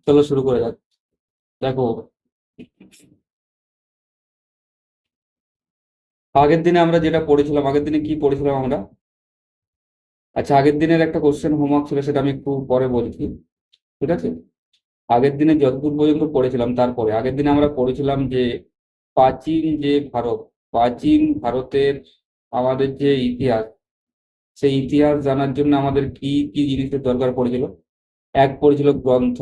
চলো শুরু করে যাক। দেখো, আগের দিনে আমরা যেটা পড়েছিলাম, আগের দিনে কি পড়েছিলাম আমরা? আচ্ছা, আগের দিনের একটা কোশ্চেন হোমওয়ার্ক ছিল, সেটা আমি একটু পরে বলছি। ঠিক আছে, আগের দিনে যতদূর পর্যন্ত পড়েছিলাম, তারপরে আগের দিনে আমরা পড়েছিলাম যে প্রাচীন যে ভারত, প্রাচীন ভারতের আমাদের যে ইতিহাস, সেই ইতিহাস জানার জন্য আমাদের কি কি জিনিসের দরকার পড়েছিল। এক পড়েছিল গ্রন্থ,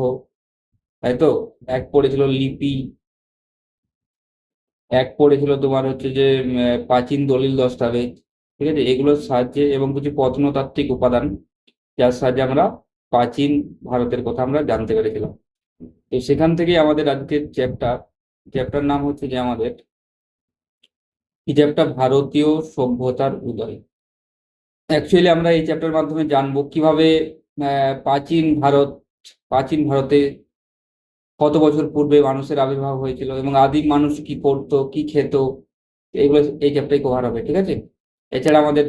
তাই তো। এক পড়েছিল লিপি। এক পড়েছিল তোমার হচ্ছে যে প্রাচীন দলিল দস্তাবেজ। ঠিক আছে, এগুলোর সাহায্যে এবং কিছু প্রত্নতাত্ত্বিক উপাদান, যার সাহায্যে আমরা প্রাচীন ভারতের কথা আমরা জানতে পেরেছিলাম। তো সেখান থেকে আমাদের আজকের চ্যাপ্টার নাম হচ্ছে যে আমাদের কি চ্যাপ্টার, ভারতীয় সভ্যতার উদয়। অ্যাকচুয়ালি আমরা এই চ্যাপ্টার মাধ্যমে জানবো কিভাবে প্রাচীন ভারতে কত বছর পূর্বে মানুষের আবির্ভাব হয়েছিল এবং আদিম মানুষ কি করতো, কি খেত, এইগুলো এই চ্যাপ্টারে কভার হবে। ঠিক আছে, এছাড়া আমাদের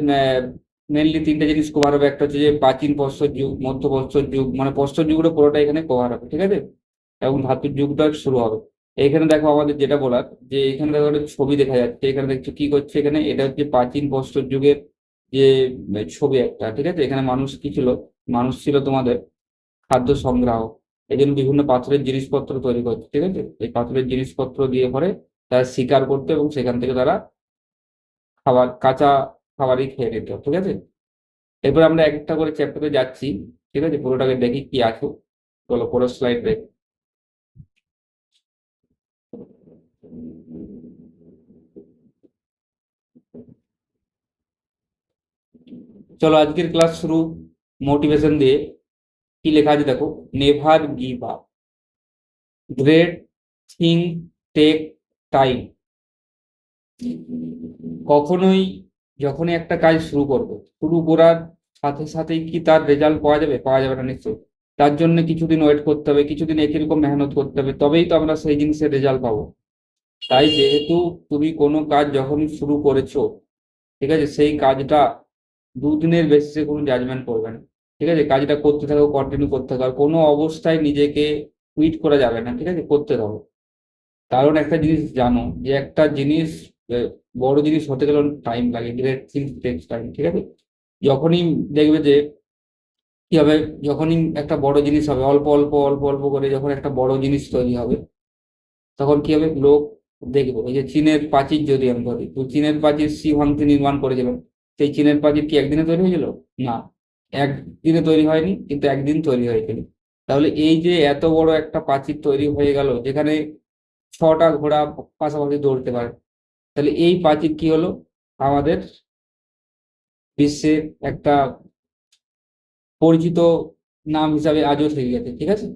মেনলি তিনটে জিনিস কভার হবে। একটা হচ্ছে যে প্রাচীন প্রস্তর যুগ, মধ্য প্রস্তর যুগ, মানে প্রস্তর যুগটা পুরোটা এখানে কভার হবে। ঠিক আছে, এবং ধাতুর যুগটা শুরু হবে। এইখানে দেখো আমাদের যেটা বলার, যে এখানে দেখো একটা ছবি দেখা যাচ্ছে, এখানে দেখছো কি করছে, এখানে এটা হচ্ছে প্রাচীন প্রস্তর যুগের যে ছবি একটা। ঠিক আছে, এখানে মানুষ কি ছিল, মানুষ ছিল তোমাদের খাদ্য সংগ্রাহক। এই জন্য বিভিন্ন পাথরের জিনিসপত্র তৈরি করছে। ঠিক আছে, এই পাথরের জিনিসপত্র দিয়ে পরে তারা শিকার করতো এবং সেখান থেকে তারা কাঁচা খাবারই খেয়ে নিত। ঠিক আছে, এরপর আমরা এক একটা করে চ্যাপ্টারে যাচ্ছি। ঠিক আছে, পুরোটাকে দেখি কি আছে। চলো পরের স্লাইড দেখ। চলো আজকের ক্লাস শুরু মোটিভেশন দিয়ে। কি লেখা আছে দেখো, never give up, great thing take time. কখনোই যখনই একটা কাজ শুরু করবে, শুরু করার সাথে সাথেই কি তার রেজাল্ট পাওয়া যাবে? পাওয়া যাবে না নিশ্চয়ই। তার জন্য কিছুদিন ওয়েট করতে হবে, কিছুদিন একই রকম মেহনত করতে হবে, তবেই তো আমরা সেই জিনিসের রেজাল্ট পাবো। তাই যেহেতু তুমি কোনো কাজ যখন শুরু করেছো, ঠিক আছে, সেই কাজটা দুদিনের বেসিসে কোনো জাজমেন্ট করবে না। ঠিক আছে, কাজটা করতে থাকো, কন্টিনিউ করতে থাকো, আর কোনো অবস্থায় নিজেকে কুইট করা যাবে না। ঠিক আছে, করতে থাকো। কারণ একটা জিনিস জানো, যে একটা জিনিস বড় জিনিস হতে গেলে টাইম লাগে, গ্রেট থিংস টেক্স টাইম। ঠিক আছে, যখনই দেখবে যে কি হবে, যখনই একটা বড় জিনিস হবে, অল্প অল্প অল্প অল্প করে যখন একটা বড় জিনিস তৈরি হবে, তখন কি হবে, লোক দেখবো। এই যে চীনের প্রাচীর যদি আমি ধরি, তো চীনের প্রাচীর শি হুয়াংজি নির্মাণ করেছিলেন। সেই চীনের প্রাচীর কি একদিনে তৈরি হয়েছিল? না, একদিনে তৈরি হয়নি, কিন্তু একদিন তৈরি হয়েছিল। তাহলে এই যে এত বড় একটা প্রাচীর তৈরি হয়ে গেল, যেখানে 6টা ঘোড়া পাশাপাশি দৌড়তে পারে, তাহলে এই প্রাচীর কি হলো, আমাদের বিশ্বের একটা পরিচিত নাম হিসাবে আজও থেকে গেছে। ঠিক আছে,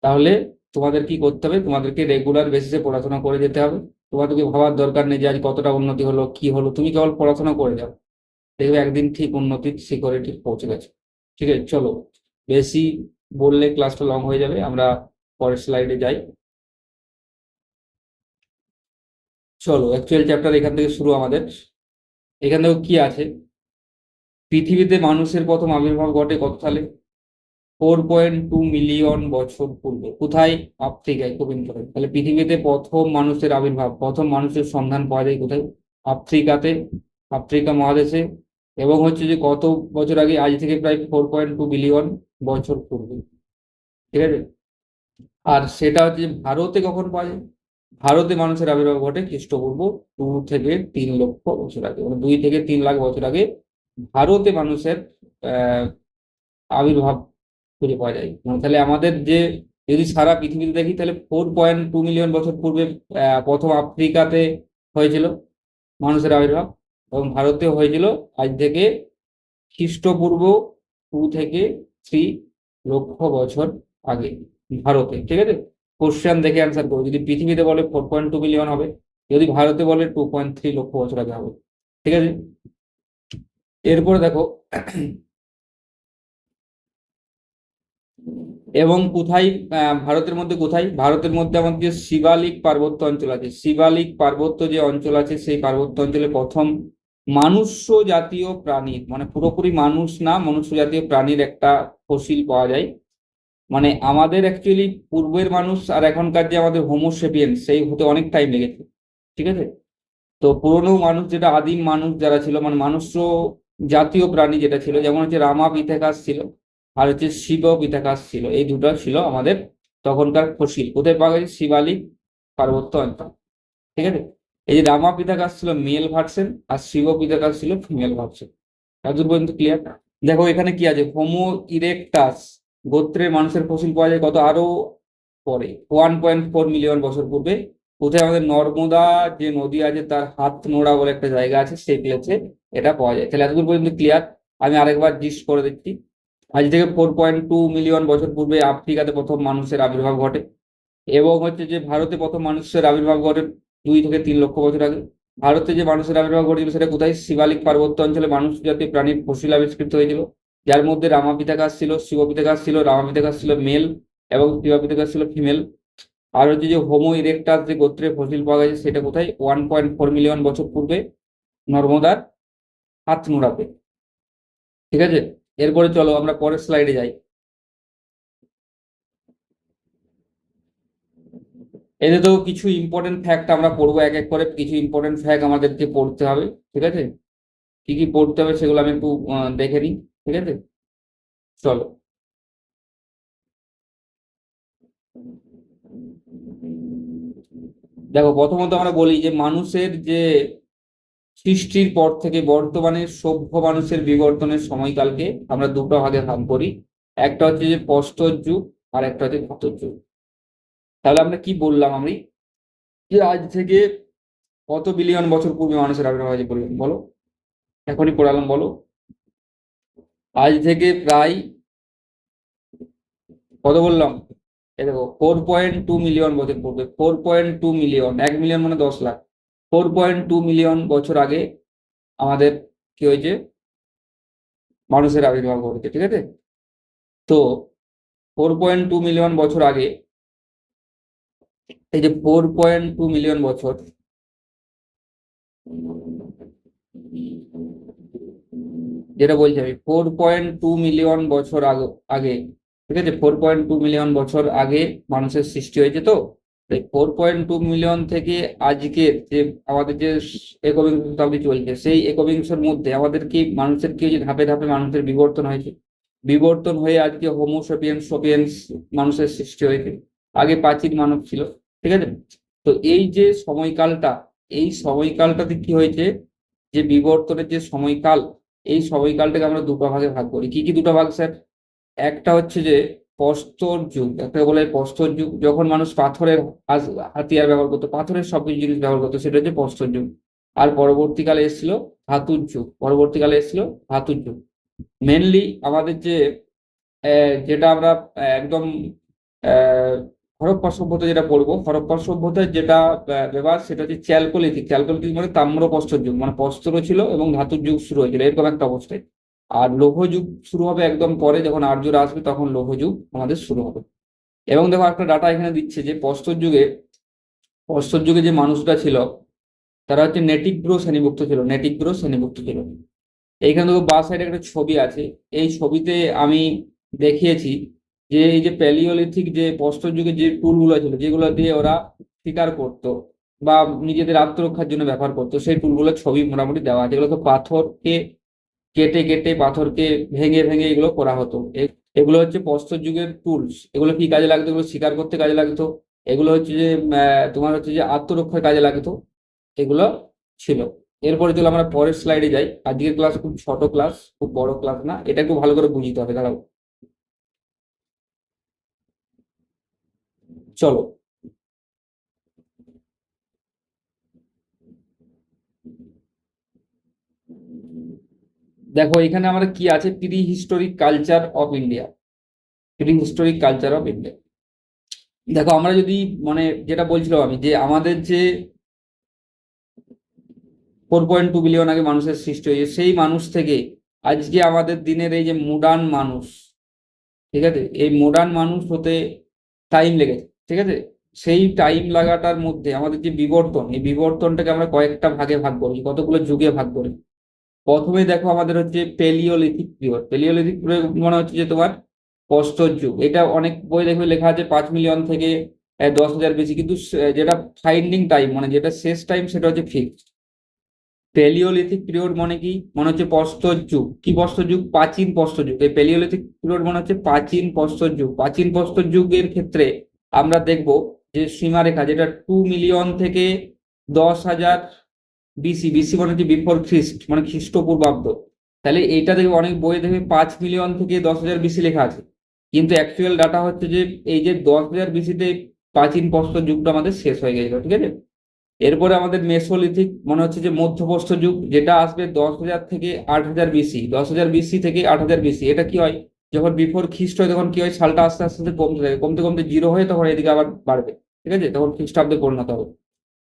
তাহলে তোমাদের কি করতে হবে, তোমাদেরকে রেগুলার বেসিসে পড়াশোনা করে যেতে হবে। তোমাদেরকে ভাবার দরকার নেই যে আজ কতটা উন্নতি হলো কি হলো, তুমি কেবল পড়াশোনা করে যাও, দেখবে একদিন ঠিক উন্নতির শিখরে ঠিক পৌঁছে গেছে। ঠিক আছে, চলো বেশি বললে ক্লাসটা লং হয়ে যাবে, আমরা পরের স্লাইডে যাই। চলো অ্যাকচুয়াল চ্যাপ্টার এখান থেকে শুরু আমাদের। এখান থেকে কি আছে, পৃথিবীতে মানুষের প্রথম আবির্ভাব ঘটে কত সালে? 4.2 মিলিয়ন বছর পূর্বে। কোথায়? আফ্রিকায়। খুব ইম্পর্টেন্ট। তাহলে পৃথিবীতে প্রথম মানুষের আবির্ভাব, প্রথম মানুষের সন্ধান পাওয়া যায় কোথায়? আফ্রিকাতে, আফ্রিকা মহাদেশে। এবং হচ্ছে যে কত বছর আগে? আজ থেকে প্রায় 4.2 বিলিয়ন বছর পূর্বে। ঠিক আছে, আর সেটা হচ্ছে যে ভারতে কখন পাওয়া যায়? ভারতে মানুষের আবির্ভাব ঘটে খ্রিস্টপূর্ব 2 থেকে 3 লক্ষ বছর আগে, মানে 2 থেকে 3 লাখ বছর আগে ভারতে মানুষের আহ আবির্ভাব খুঁজে পাওয়া যায়। তাহলে আমাদের যে, যদি সারা পৃথিবীতে দেখি, তাহলে 4.2 মিলিয়ন বছর পূর্বে প্রথম আফ্রিকাতে হয়েছিল মানুষের আবির্ভাব, এবং ভারতেও হয়েছিল আজ থেকে খ্রিস্টপূর্ব 2 থেকে 3 লক্ষ বছর আগে ভারতে। ঠিক আছে, কোশ্চেন দেখে অ্যান্সার করো। যদি পৃথিবীতে বলে 4.2 মিলিয়ন হবে, যদি ভারতে বলে 2.3 লক্ষ বছর আগে হবে। ঠিক আছে, এরপরে দেখো এবং কোথায়, ভারতের মধ্যে কোথায়? ভারতের মধ্যে আমাদের যে শিবালিক পার্বত্য অঞ্চল আছে, শিবালিক পার্বত্য যে অঞ্চল আছে, সেই পার্বত্য অঞ্চলে প্রথম মানুষ্য জাতীয় প্রাণীর, মানে পুরোপুরি মানুষ না, মনুষ্য জাতীয় প্রাণীর একটা ফসিল পাওয়া যায়। মানে আমাদের অ্যাকচুয়ালি পূর্বের মানুষ আর এখনকার যে আমাদের হোমোসেপিয়েন্স সেই হতে অনেক টাইম লেগেছে, ঠিক আছে। তো পুরনো মানুষ যেটা আদিম মানুষ যারা ছিল, মানে মানুষ জাতীয় প্রাণী যেটা ছিল, যেমন হচ্ছে রামা পিথাকাস ছিল আর হচ্ছে শিব পিথাকাস ছিল, এই দুটো ছিল আমাদের তখনকার ফসিল। কোথায় পাওয়া গেছে? শিবালিক পার্বত্য অঞ্চল, ঠিক আছে। এই যে রামা পিথাকাস ছিল মেল ভার্সন আর শিব পিথাকাস ছিল ফিমেল ভার্সন। এতদূর পর্যন্ত ক্লিয়ার? দেখো এখানে কি আছে, হোমো ইরেকটাস গোত্রের মানুষের ফসিল পাওয়া যায় কত আরো পরে, 1.4 মিলিয়ন বছর পূর্বে। কোথায়? আমাদের নর্মদা যে নদী আছে তার হাতনোড়া বলে একটা জায়গা আছে, সেই প্লেসে এটা পাওয়া যায়। তাহলে এতদূর পর্যন্ত ক্লিয়ার? আমি আরেকবার জিস্ট করে দিচ্ছি। আজ থেকে 4.2 মিলিয়ন বছর পূর্বে আফ্রিকাতে প্রথম মানুষের আবির্ভাব ঘটে, এবং হচ্ছে যে ভারতে প্রথম মানুষের আবির্ভাব ঘটে 2 থেকে 3 লক্ষ বছর আগে। ভারতে যে মানুষের আবির্ভাব ঘটেছিল সেটা কোথায়? শিবালিক পার্বত্য অঞ্চলে মানুষ জাতীয় প্রাণীর ফসিল আবিষ্কৃত হয়েছিল, যার মধ্যে রামাপিথাকাস ছিল, শিবপিথাকাস ছিল। রামাপিথাকাস ছিল মেল এবং শিবপিথাকাস ছিল ফিমেল। আর হচ্ছে যে হোমো ইরেকটাস যে গোত্রের ফসিল পাওয়া গেছে সেটা কোথায়? 1.4 মিলিয়ন বছর পূর্বে নর্মদার হাতনোড়াতে, ঠিক আছে। এরপরে চলো আমরা পরের স্লাইডে যাই। এতে তো কিছু ইম্পর্টেন্ট ফ্যাক্ট আমরা পড়বো, এক এক করে কিছু ইম্পর্টেন্ট ফ্যাক্ট আমাদেরকে পড়তে হবে, ঠিক আছে। কি কি পড়তে হবে সেগুলো আমি একটু দেখে নিই, ঠিক আছে। চলো, দেখো প্রথমত আমরা বলি যে মানুষের যে সৃষ্টির পর থেকে বর্তমানে সভ্য মানুষের বিবর্তনের সময়কালকে আমরা দুটো ভাগে ভাগ করি। একটা হচ্ছে যে প্রস্তর যুগ আর একটা হচ্ছে ধাতব যুগ। তাহলে আমরা কি বললাম আমি, যে আজ থেকে কত বিলিয়ন বছর পূর্বে মানুষের আবির্ভাব হয়েছে বললাম, বলো, এখনই পড়ালাম, বলো। আজ থেকে প্রায় কত বললাম? এই দেখো 4.2 মিলিয়ন বছর পূর্বে, 4.2 মিলিয়ন, 1 মিলিয়ন মানে 10 লাখ, 4.2 মিলিয়ন বছর আগে আমাদের কি হয়েছে? মানুষের আবির্ভাব ঘটেছে, ঠিক আছে। তো 4.2 মিলিয়ন বছর আগে, এই যে 4.2 মিলিয়ন বছর, যেটা বলছি আমি, 4.2 মিলিয়ন বছর আগে আগে, ঠিক আছে, 4.2 মিলিয়ন বছর আগে মানুষের সৃষ্টি হয়েছে। তো এই 4.2 মিলিয়ন থেকে আজকের যে আমাদের যে একবিংশ শতাব্দী চলছে, সেই একবিংশের মধ্যে আমাদের কি মানুষের কি হয়েছে? ধাপে ধাপে মানুষের বিবর্তন হয়েছে। বিবর্তন হয়ে আজকে হোমোসেপিয়েন্স সোপিয়েন্স মানুষের সৃষ্টি হয়েছে। আগে প্রাচীন মানব ছিল, ঠিক আছে। তো এই যে সময়কালটা, এই সময়কালটাতে কি হয়েছে, যে বিবর্তনের যে সময়কাল, এই সময়কালটাকে আমরা দুটো ভাগে ভাগ করি। কি কি দুটো ভাগ স্যার? একটা হচ্ছে যে প্রস্তর যুগ, একটা বলে প্রস্তর যুগ, যখন মানুষ পাথরের হাতিয়ার ব্যবহার করতো, পাথরের সব কিছু জিনিস ব্যবহার করতো, সেটা হচ্ছে প্রস্তর যুগ। আর পরবর্তীকালে এসেছিল ধাতুর যুগ, পরবর্তীকালে এসেছিল ধাতুর যুগ। মেনলি আমাদের যে যেটা আমরা একদম আহ, হরপ্পা সভ্যতা যেটা পড়বো, হরপ্পা সভ্যতার যেটা ব্যবহার সেটা হচ্ছে চ্যালকোলিথিক। চ্যালকোলিথিক মানে তাম্র প্রস্তর যুগ, মানে প্রস্তরও ছিল এবং ধাতুর যুগ শুরু হয়েছিল এরকম একটা অবস্থায়। আর লৌহ যুগ শুরু হবে একদম পরে, যখন আর্যরা আসবে তখন লৌহ যুগ আমাদের শুরু হবে। এবং দেখো একটা ডাটা এখানে দিচ্ছে যে প্রস্তর যুগে যে মানুষরা ছিল তারা হচ্ছে নেটিগ্রো শ্রেণীভুক্ত ছিল, নেটিগ্রো শ্রেণীভুক্ত ছিল। এইখানে দেখো বাঁ সাইডে একটা ছবি আছে, এই ছবিতে আমি দেখিয়েছি যে এই যে প্যালিওলিথিক যে প্রস্তর যুগে যে টুলগুলো ছিল, যেগুলো দিয়ে ওরা শিকার করতো বা নিজেদের আত্মরক্ষার জন্য ব্যবহার করতো, সেই টুলগুলোর ছবি মোটামুটি দেওয়া আছে। এগুলো তো পাথরকে কেটে কেটে, পাথরকে ভেঙে ভেঙে এগুলো করা হতো। এগুলো হচ্ছে প্রস্তর যুগের টুলস। এগুলো কি কাজে লাগতো? এগুলো শিকার করতে কাজে লাগতো। এগুলো হচ্ছে যে তোমার হচ্ছে যে আত্মরক্ষার কাজে লাগতো, এগুলো ছিল। এরপরে চলো আমরা পরের স্লাইডে যাই। আজকের ক্লাস খুব ছোট ক্লাস, খুব বড় ক্লাস না, এটা একটু ভালো করে বুঝতে হবে, দাঁড়াও। চলো, দেখো এখানে আমরা কি আছে, pre historic culture of India, pre historic culture of India. দেখো আমরা যদি, মানে যেটা বলছিলাম আমি, যে আমাদের যে 4.2 বিলিয়ন আগে মানুষের সৃষ্টি হয়েছে, সেই মানুষ থেকে আজকে আমাদের দিনের এই যে মডার্ন মানুষ, ঠিক আছে, এই মডার্ন মানুষ হতে টাইম লেগেছে, ঠিক আছে। সেই টাইম লাগাটার মধ্যে আমাদের যে বিবর্তন, এই বিবর্তনটাকে আমরা কয়েকটা ভাগে ভাগ করি, কতগুলো যুগে ভাগ করি। প্রথমে দেখো আমাদের হচ্ছে পেলিওলিথিক পিরিয়ড। পেলিওলিথিক পিরিয়ড মানে হচ্ছে যে তোমার প্রস্তর যুগ। এটা অনেক বই দেখবে লেখা আছে 5 মিলিয়ন থেকে 10,000 বেশি, কিন্তু যেটা ফাইন্ডিং টাইম মানে যেটা শেষ টাইম সেটা হচ্ছে ফিক্সড। প্যালিওলিথিক পিরিয়ড মানে কি, মনে হচ্ছে প্রস্তর যুগ। কি প্রস্তর যুগ? প্রাচীন প্রস্তর যুগ। এই প্যালিওলিথিক পিরিয়ড মনে হচ্ছে প্রাচীন প্রস্তর যুগ। প্রাচীন প্রস্তর যুগের ক্ষেত্রে আমরা দেখব যে সীমারেখা যেটা 2 মিলিয়ন থেকে 10,000 বিসি। বিসি মানে হচ্ছে বিফোর খ্রিস্ট, মানে খ্রিস্টপূর্বাব্দ। তাহলে এইটা দেখবে অনেক বইয়ে দেখবে 5 মিলিয়ন থেকে 10,000 বিসি লেখা আছে, কিন্তু অ্যাকচুয়াল ডাটা হচ্ছে যে এই যে 10,000 বিসিতে প্রাচীন প্রস্তর যুগটা আমাদের শেষ হয়ে গেছিল, ঠিক আছে। এরপরে আমাদের মেসোলিথিক মনে হচ্ছে যে মধ্যপ্রস্তর যুগ, যেটা আসবে 10,000 থেকে 8,000 বিসি। 10,000 বিসি থেকে 8,000 বিসি। এটা কি হয়, যখন বিফোর খ্রিস্ট হয় তখন কি হয়, সালটা আস্তে আস্তে আস্তে কমতে থাকে, কমতে কমতে জিরো হয়ে তখন এদিকে আবার বাড়বে, ঠিক আছে, তখন খ্রিস্টাব্দে পরিণত হবে।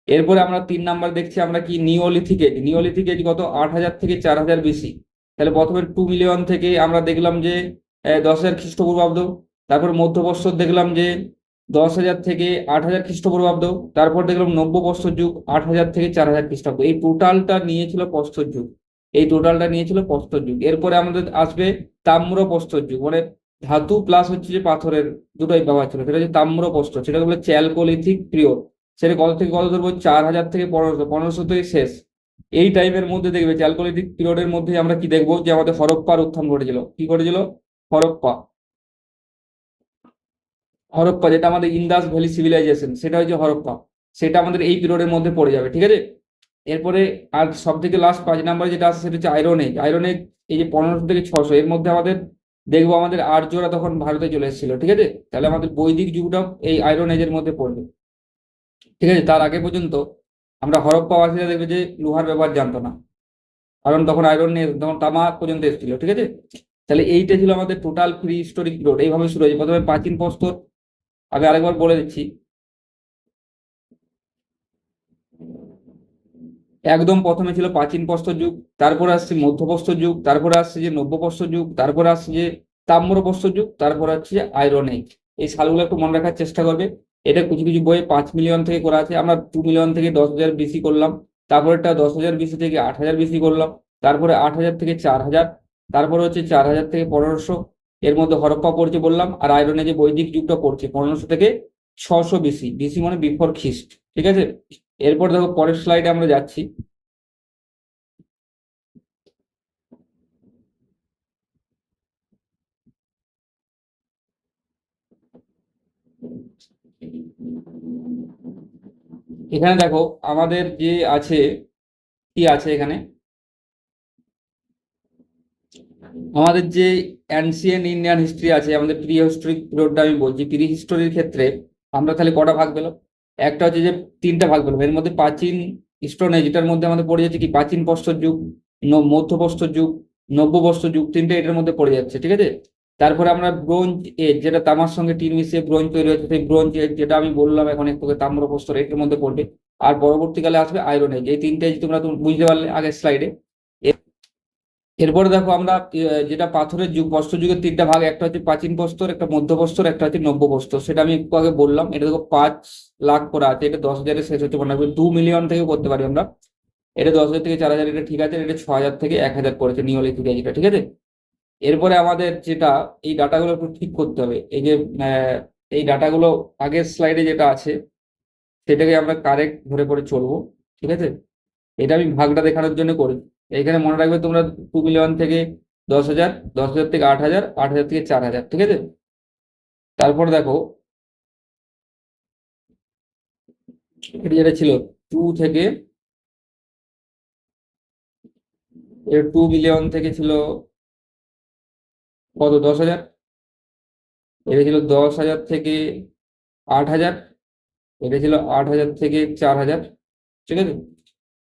এরপরে আমরা 3 নাম্বার দেখছি আমরা কি, নিওলিথিক এজ। নিওলিথিক এজ কত, 8,000 থেকে 4,000 বিসি। তাহলে প্রথমে 2 মিলিয়ন থেকে আমরা দেখলাম যে 10,000 খ্রিস্টপূর্বাব্দ। তারপর মধ্যপ্রস্তর দেখলাম যে 10,000 থেকে 8,000 খ্রিস্টপূর্বাব্দ। তারপর দেখলাম নব্যপ্রস্তর যুগ 8,000 থেকে 4,000 খ্রিস্টাব্দ। এই টোটালটা নিয়েছিল প্রস্তর যুগ। এই টোটালটা নিয়েছিল প্রস্তর যুগ। এরপরে আমাদের আসবে তাম্র প্রস্তর যুগ, মানে ধাতু প্লাস হচ্ছে যে পাথরের দুটোই ব্যবহার ছিল, সেটা হচ্ছে তাম্র প্রস্তর। সেটাকে বলে চ্যালকোলিথিক পিরিয়ড। সেটা কত থেকে কত ধরবো, 4,000 থেকে 1,500, 1,500 থেকে শেষ। এই টাইমের মধ্যে দেখবে চ্যালকোলিথিক পিরিয়ডের মধ্যে আমরা কি দেখবো, যে আমাদের হরপ্পার উত্থান ঘটেছিল। কি ঘটেছিল? হরপ্পা। হরপ্পা যেটা আমাদের ইন্দাস ভ্যালি সিভিলাইজেশন, সেটা হচ্ছে হরপ্পা। সেটা আমাদের এই পিরিয়ডের মধ্যে পড়ে যাবে, ঠিক আছে। এরপরে আর সব থেকে লাস্ট 5 নাম্বার যেটা আছে সেটা হচ্ছে আয়রন এজ। আয়রন এজ এই যে 1,500 থেকে 600 এর মধ্যে আমাদের দেখবো আমাদের আর্যরা তখন ভারতে চলে এসেছিল, ঠিক আছে। তাহলে আমাদের বৈদিক যুগটাও এই আয়রন এজের মধ্যে পড়বে, ঠিক আছে। তার আগে পর্যন্ত আমরা হরপ্পাবাসীরা দেখবে যে লোহার ব্যবহার জানতো না, কারণ তখন আয়রন নিয়ে তখন তামা পর্যন্ত এসেছিল, ঠিক আছে। তাহলে এইটা ছিল আমাদের টোটাল প্রি হিস্টোরিক পিরিয়ড। এইভাবে শুরু হয়েছে প্রথমে প্রাচীন প্রস্তর। আমি আরেকবার বলে দিচ্ছি, একদম প্রথমে ছিল প্রাচীন প্রস্তর যুগ, তারপরে আসছে মধ্যপ্রস্তর যুগ, তারপরে আসছে যে নব্যপ্রস্তর যুগ, তারপরে আসছে যে তাম্রপ্রস্তর যুগ, তারপরে হচ্ছে যে আয়রন এজ। এই সালগুলো একটু মনে রাখার চেষ্টা করবে। এটা কিছু কিছু বইয়ে 5 মিলিয়ন থেকে করা আছে, আমরা 2 মিলিয়ন থেকে 10,000 বিসি করলাম। তারপরেটা 10,000 বিসি থেকে 8,000 বিসি করলাম। তারপরে 8,000 থেকে 4,000। তারপরে হচ্ছে 4,000 থেকে 1,500। এর মধ্যে হরপ্পা পড়ছে বললাম, আর আয়রন এজে বৈদিক যুগটা পড়ছে 1,500 থেকে 600 বিসি। বিসি মানে বিফোর খ্রিস্ট, ঠিক আছে। এরপর দেখো পরের স্লাইডে আমরা যাচ্ছি। এখানে দেখো আমাদের যে আছে, কি আছে এখানে, আমাদের যে অ্যানসিয়েন্ট ইন্ডিয়ান হিস্ট্রি আছে, আমাদের প্রি হিস্টোরিক পিরিয়ডটা আমি বলছি। প্রি হিস্টোরির ক্ষেত্রে আমরা তাহলে কটা ভাগ পেলাম, একটা হচ্ছে যে 3টা ভাগ পেলাম। এর মধ্যে প্রাচীন স্টোন এজ, এটার মধ্যে আমাদের পড়ে যাচ্ছে কি, প্রাচীন প্রস্তর যুগ, মধ্যপ্রস্তর যুগ, নব্যপ্রস্তর যুগ, 3টে এটার মধ্যে পড়ে যাচ্ছে, ঠিক আছে। তারপরে আমরা ব্রোঞ্জ এজ, যেটা তামার সঙ্গে টিন মিশিয়ে ব্রোঞ্জ তৈরি হচ্ছে, সেই ব্রোঞ্জ এজ যেটা আমি বললাম এখন একটু আগে, তাম্রপ্রস্তর, এটার মধ্যে পড়বে। আর পরবর্তীকালে আসবে আয়রন এজ। এই 3টে এজ তোমরা বুঝতে পারলে আগের স্লাইডে। এরপরে দেখো আমরা যেটা পাথরের যুগ, প্রস্তর যুগের 3টা ভাগ, একটা হচ্ছে প্রাচীন প্রস্তর, একটা মধ্যপ্রস্তর, একটা হচ্ছে নব্যপ্রস্তর। সেটা আমি একটু আগে বললাম। এটা দেখো 5 লাখ করা আছে, এটা 10,000-এ শেষ হচ্ছে, মনে রাখবে 2 মিলিয়ন থেকে করতে পারি আমরা। এটা 10,000 থেকে 4,000, এটা ঠিক আছে। এটা 6,000 থেকে 1,000 করেছে নিওলিথিক এজটা, ঠিক আছে। এরপরে আমাদের যেটা, এই ডাটাগুলো একটু ঠিক করতে হবে। এই যে এই ডাটাগুলো আগের স্লাইডে যেটা আছে সেটাকে আমরা কারেক্ট ধরে পড়ে চলবো, ঠিক আছে। এটা আমি ভাগটা দেখানোর জন্য করি। এখানে মনে রাখবে তোমরা 2 মিলিয়ন থেকে 10,000, 10,000 থেকে 8,000, 8,000 থেকে 4,000, ঠিক আছে। তারপর দেখো এটা যেটা ছিল 2 থেকে, 2 মিলিয়ন থেকে ছিল কত, 10,000। এটা ছিল 10,000 থেকে 8,000। এটা ছিল 8,000 থেকে 4,000, ঠিক আছে।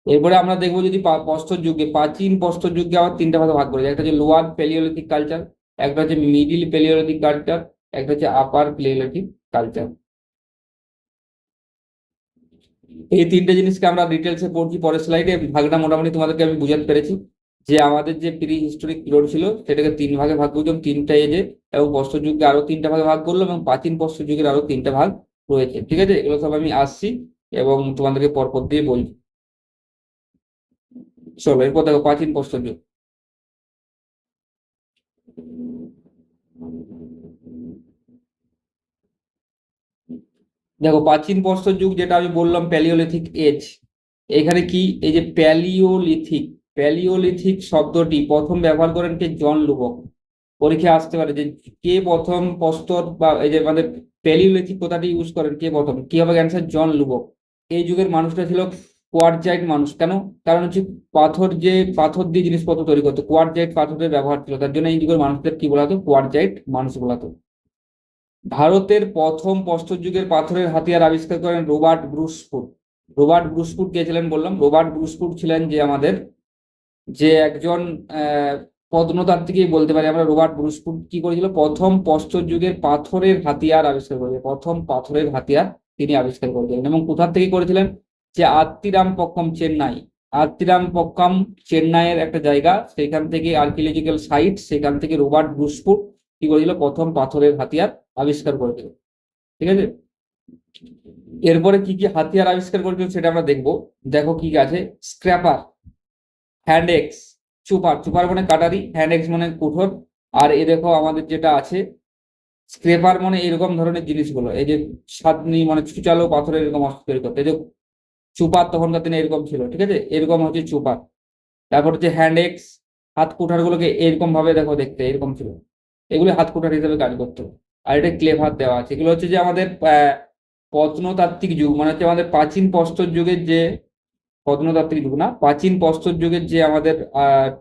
এরপরে আমরা দেখবো যদি প্রস্তর যুগে, প্রাচীন প্রস্তর যুগকে আবার 3টা ভাগে ভাগ করেছে। একটা হচ্ছে লোয়ার প্যালিওলিথিক কালচার, একটা হচ্ছে মিডিল প্যালিওলিথিক কালচার, একটা হচ্ছে আপার প্যালিওলিথিক কালচার। এই 3টে জিনিসকে আমরা ডিটেলসে পড়ছি পরের স্লাইডে। ভাগটা মোটামুটি তোমাদেরকে আমি বুঝাতে পেরেছি যে আমাদের যে প্রি হিস্টোরিক পিরিয়ড ছিল সেটাকে 3 ভাগে ভাগ করলাম, 3টা এজে, এবং প্রস্তর যুগকে আরো 3টা ভাগে ভাগ করলাম, এবং প্রাচীন প্রস্তর যুগের আরো 3টা ভাগ রয়েছে, ঠিক আছে। এগুলো সব আমি আসছি এবং তোমাদেরকে পরপর দিয়ে বলছি। চলো এরপর দেখো প্রাচীন প্রস্তর যুগ। দেখো প্রাচীন প্রস্তর যুগ যেটা আমি বললাম প্যালিওলিথিক এজ, এখানে কি এই যে প্যালিওলিথিক, প্যালিওলিথিক শব্দটি প্রথম ব্যবহার করেন কে? জন লুবক। পরীক্ষায় আসতে পারে যে কে প্রথম প্রস্তর বা এই যে আমাদের প্যালিওলিথিক কথাটি ইউজ করেন, কে প্রথম, কি হবে অ্যান্সার? জন লুবক। এই যুগের মানুষটা ছিল কোয়ারজাইট মানুষ। কেন? কারণ হচ্ছে পাথর, যে পাথর দিয়ে জিনিসপত্র তৈরি করতো, কোয়ারজাইট পাথরের ব্যবহার ছিল, তার জন্য এই যুগের মানুষদের কি বলা হতো? কোয়ারজাইট মানুষ বলা হতো। ভারতের প্রথম প্রস্তর যুগের পাথরের হাতিয়ার আবিষ্কার করেন রবার্ট ব্রুসফুট। রবার্ট ব্রুসফুট কে ছিলেন বললাম? রবার্ট ব্রুসফুট ছিলেন যে আমাদের যে একজন প্রত্নতাত্ত্বিকই বলতে পারি আমরা। রবার্ট ব্রুসফুট কি করেছিল? প্রথম প্রস্তর যুগের পাথরের হাতিয়ার আবিষ্কার করেছিলেন, প্রথম পাথরের হাতিয়ার তিনি আবিষ্কার করেছিলেন। এবং কোথা থেকে করেছিলেন? যে আত্মিরামপক্কম, চেন্নাই। আত্মিরামপক্কম চেন্নাইয়ের একটা জায়গা, সেখান থেকে আর্কিওলজিক্যাল সাইট, সেখান থেকে রবার্ট ব্রুসফুট কি করেছিল? প্রথম পাথরের হাতিয়ার আবিষ্কার করেছিল। ঠিক আছে, এরপরে কি কি হাতিয়ার আবিষ্কার করেছিল সেটা আমরা দেখবো। দেখো কি আছে, scraper, hand x, super, super মানে কাটারি, হ্যান্ড এক্স মানে কুঠোর। আর এই দেখো আমাদের যেটা আছে স্ক্রেপার, মানে এরকম ধরনের জিনিসগুলো, এই যে সাতনি মানে ছুচালো পাথরের এরকম অস্ত্র তৈরি করতে। এই যে চুপার তখনকার দিনে এরকম ছিল, ঠিক আছে, এরকম হচ্ছে চুপার। তারপর হচ্ছে হ্যান্ড এক্স, হাত কুঠার গুলোকে এরকম ভাবে দেখো দেখতে এরকম ছিল, এগুলো হাত কুঠার হিসেবে কাজ করতো। আর এটা ক্লেভ হাত দেওয়া আছে। এগুলো হচ্ছে যে আমাদের প্রত্নতাত্ত্বিক যুগ, মানে হচ্ছে আমাদের প্রাচীন প্রস্তর যুগের যে, প্রত্নতাত্ত্বিক যুগ না, প্রাচীন প্রস্তর যুগের যে আমাদের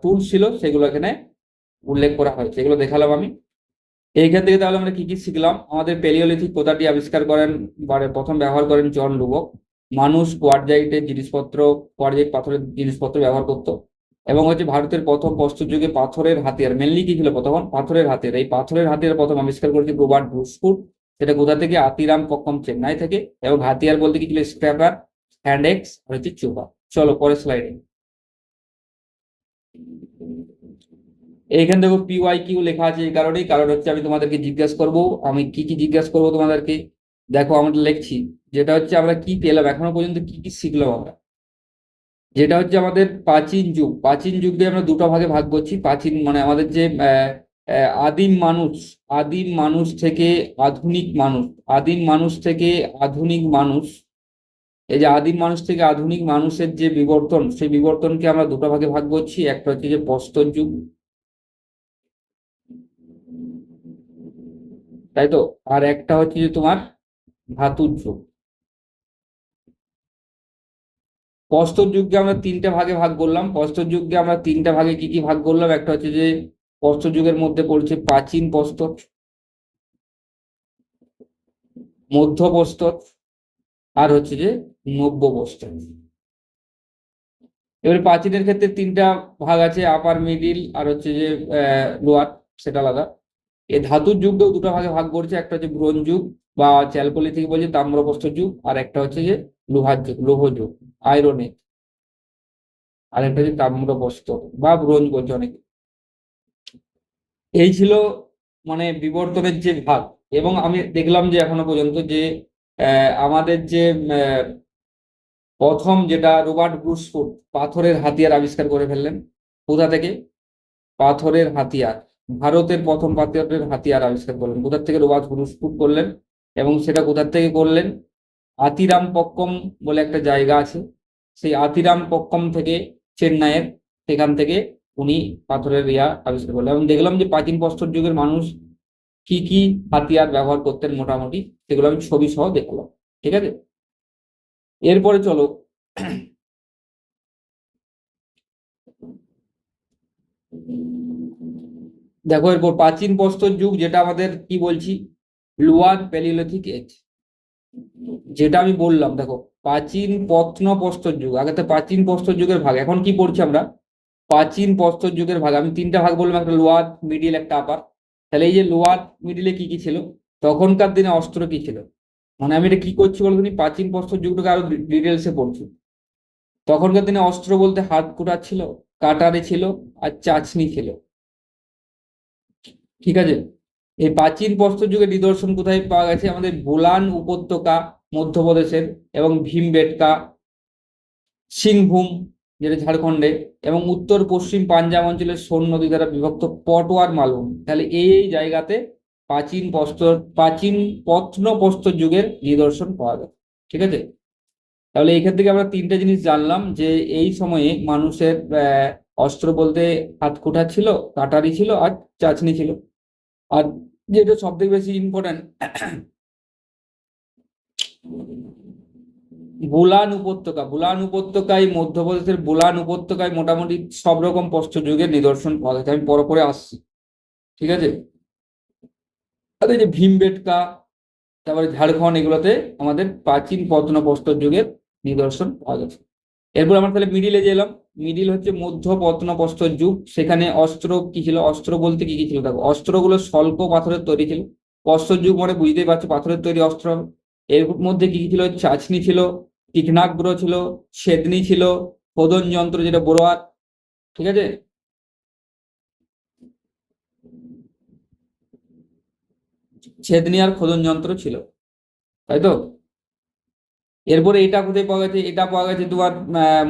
টুল ছিল সেগুলো এখানে উল্লেখ করা হয়েছে, এগুলো দেখালাম আমি। এইখান থেকে তাহলে আমরা কি কি শিখলাম? আমাদের প্যালিওলিথিক কথাটি আবিষ্কার করেন প্রথম ব্যবহার করেন জন লুবক। মানুষ কোয়ারজাইটের জিনিসপত্র, কোয়ারজাইট পাথরের জিনিসপত্র ব্যবহার করতো। এবং হচ্ছে ভারতের প্রথম প্রস্তর যুগে পাথরের হাতিয়ার, মেনলি কি ছিল তখন? পাথরের হাতিয়ার। এই পাথরের হাতিয়ার প্রথম আবিষ্কার করেছে রবার্ট ব্রুসফুট। সেটা কোথা থেকে? আতিরাম পক্কম, চেন্নাই থেকে। এবং হাতিয়ার বলতে কি ছিল? স্ক্র্যাপার, হ্যান্ড এক্স আর হচ্ছে চুপা। চলো পরের স্লাইডে। এইখানে দেখো পিওয়াই কিউ লেখা আছে এই কারণেই, কারণ হচ্ছে আমি তোমাদেরকে জিজ্ঞাসা করব, আমি কি কি জিজ্ঞাসা করবো তোমাদেরকে। দেখো আমরা লিখছি, যেটা হচ্ছে আমরা কি পেলাম এখনো পর্যন্ত, কি কি শিখলাম আমরা। যেটা হচ্ছে আমাদের প্রাচীন যুগ, প্রাচীন যুগকে আমরা দুটো ভাগে ভাগ করছি। প্রাচীন মানে আমাদের যে আদিম মানুষ, আদিম মানুষ থেকে আধুনিক মানুষ, আদিম মানুষ থেকে আধুনিক মানুষ। এই যে আদিম মানুষ থেকে আধুনিক মানুষের যে বিবর্তন, সেই বিবর্তনকে আমরা দুটো ভাগে ভাগ করছি। একটা হচ্ছে যে প্রস্তর যুগ, তাই তো, আর একটা হচ্ছে যে তোমার ধাতুর যুগ। প্রস্তর যুগকে আমরা তিনটা ভাগে ভাগ করলাম। প্রস্তর যুগকে আমরা তিনটা ভাগে কি কি ভাগ করলাম? একটা হচ্ছে যে প্রস্তর যুগের মধ্যে পড়ছে প্রাচীন প্রস্তর, মধ্য প্রস্তর, আর হচ্ছে যে নব্য প্রস্তর। এবারে প্রাচীনের ক্ষেত্রে তিনটা ভাগ আছে, আপার, মিডিল আর হচ্ছে যে লোয়ার, সেটা আলাদা। এই ধাতুর যুগটাও দুটো ভাগে ভাগ করছে, একটা হচ্ছে ব্রোঞ্জ যুগ বা চ্যালকোলিথিক বলছে তাম্রপ্রস্তর যুগ, আর একটা হচ্ছে যে লোহার যুগ, লৌহ যুগ, আয়রন এজ। আর একটা হচ্ছে তাম্রপ্রস্তর বা ব্রোঞ্জ বলছে অনেকে। এই ছিল মানে বিবর্তনের যে ভাগ। এবং আমি দেখলাম যে এখনো পর্যন্ত যে আমাদের যে প্রথম যেটা রবার্ট ব্রুসফুট পাথরের হাতিয়ার আবিষ্কার করে ফেললেন। কোথা থেকে? পাথরের হাতিয়ার, ভারতের প্রথম পাথরের হাতিয়ার আবিষ্কার করলেন কোথা থেকে? রবার্ট ব্রুসফুট করলেন। এবং সেটা কোথা থেকে করলেন? আতিরাম পক্কম বলে একটা জায়গা আছে, সেই আতিরাম পক্কম থেকে, চেন্নাইয়ের, সেখান থেকে উনি পাথরের আবিষ্কার করলেন। এবং দেখলাম যে প্রাচীন প্রস্তর যুগের মানুষ কি কি হাতিয়ার ব্যবহার করতেন মোটামুটি, সেগুলো আমি ছবি সহ দেখলাম। ঠিক আছে, এরপরে চলো দেখো এরপর প্রাচীন প্রস্তর যুগ, যেটা আমাদের কি বলছি, লোয়ার প্যালিওলিথিক এজ, যেটা আমি বললাম। দেখো প্রাচীন প্রত্নপ্রস্তর যুগ, আগে তো প্রাচীন প্রস্তর যুগের ভাগ, এখন কি পড়ছি আমরা? প্রাচীন প্রস্তর যুগের ভাগ। আমি তিনটা ভাগ বললাম, একটা লোয়ার, মিডিল, একটা আপার। তাহলে এই যে লোয়ার মিডিলে কি কি ছিল, তখনকার দিনে অস্ত্র কি ছিল, মানে আমি এটা কি করছি বলতো, প্রাচীন প্রস্তর যুগটাকে আরো ডিটেলসে পড়ছি। তখনকার দিনে অস্ত্র বলতে হাত কুঠার ছিল, কাটারে ছিল, আর চাচনি ছিল। ঠিক আছে, এই প্রাচীন প্রস্তর যুগের নিদর্শন কোথায় পাওয়া গেছে? আমাদের বোলান উপত্যকা, মধ্যপ্রদেশের, এবং ভীমবেটকা, সিংভূম, যেটা ঝাড়খণ্ডে, এবং উত্তর পশ্চিম পাঞ্জাব অঞ্চলের সোন নদী দ্বারা বিভক্ত পটওয়ার মালভূমি। তাহলে এই জায়গাতে প্রাচীন প্রত্নপ্রস্তর যুগের নিদর্শন পাওয়া যায়। ঠিক আছে, তাহলে এখান থেকে আমরা তিনটা জিনিস জানলাম যে এই সময়ে মানুষের অস্ত্র বলতে হাতকুঠা ছিল, কাটারি ছিল, আর চাচনি ছিল। আর যেটা সব থেকে বেশি ইম্পর্টেন্ট, বুলান উপত্যকায়, মধ্যপ্রদেশের বুলান উপত্যকায় মোটামুটি সব রকম প্রস্তর যুগের নিদর্শন পাওয়া যাচ্ছে। আমি পরে পরে আসছি। ঠিক আছে, আর এই যে ভীমবেটকা, তারপরে ঝাড়খণ্ড, এগুলোতে আমাদের প্রাচীন প্রত্নপ্রস্তর যুগের নিদর্শন পাওয়া গেছে। এরপর আমরা তাহলে মিডিলে গেলাম। মিডিল হচ্ছে মধ্য প্রত্নপ্রস্তর যুগ। সেখানে অস্ত্র কি ছিল? অস্ত্র বলতে কি কি ছিল? দেখো, অস্ত্রগুলো স্বল্প পাথরের তৈরি ছিল। প্রস্তর যুগ মানে বুঝতেই পারছো পাথরের তৈরি অস্ত্র। এর মধ্যে কি কি ছিল? চাচনি ছিল, তীক্ষ্ণাগ্র ছিল, ছেদনি ছিল, খোদন যন্ত্র যেটা বোরোয়ার। ঠিক আছে, ছেদনি আর খোদন যন্ত্র ছিল, তাই তো। এরপরে এটা কোথায় পাওয়া গেছে? এটা পাওয়া গেছে তোমার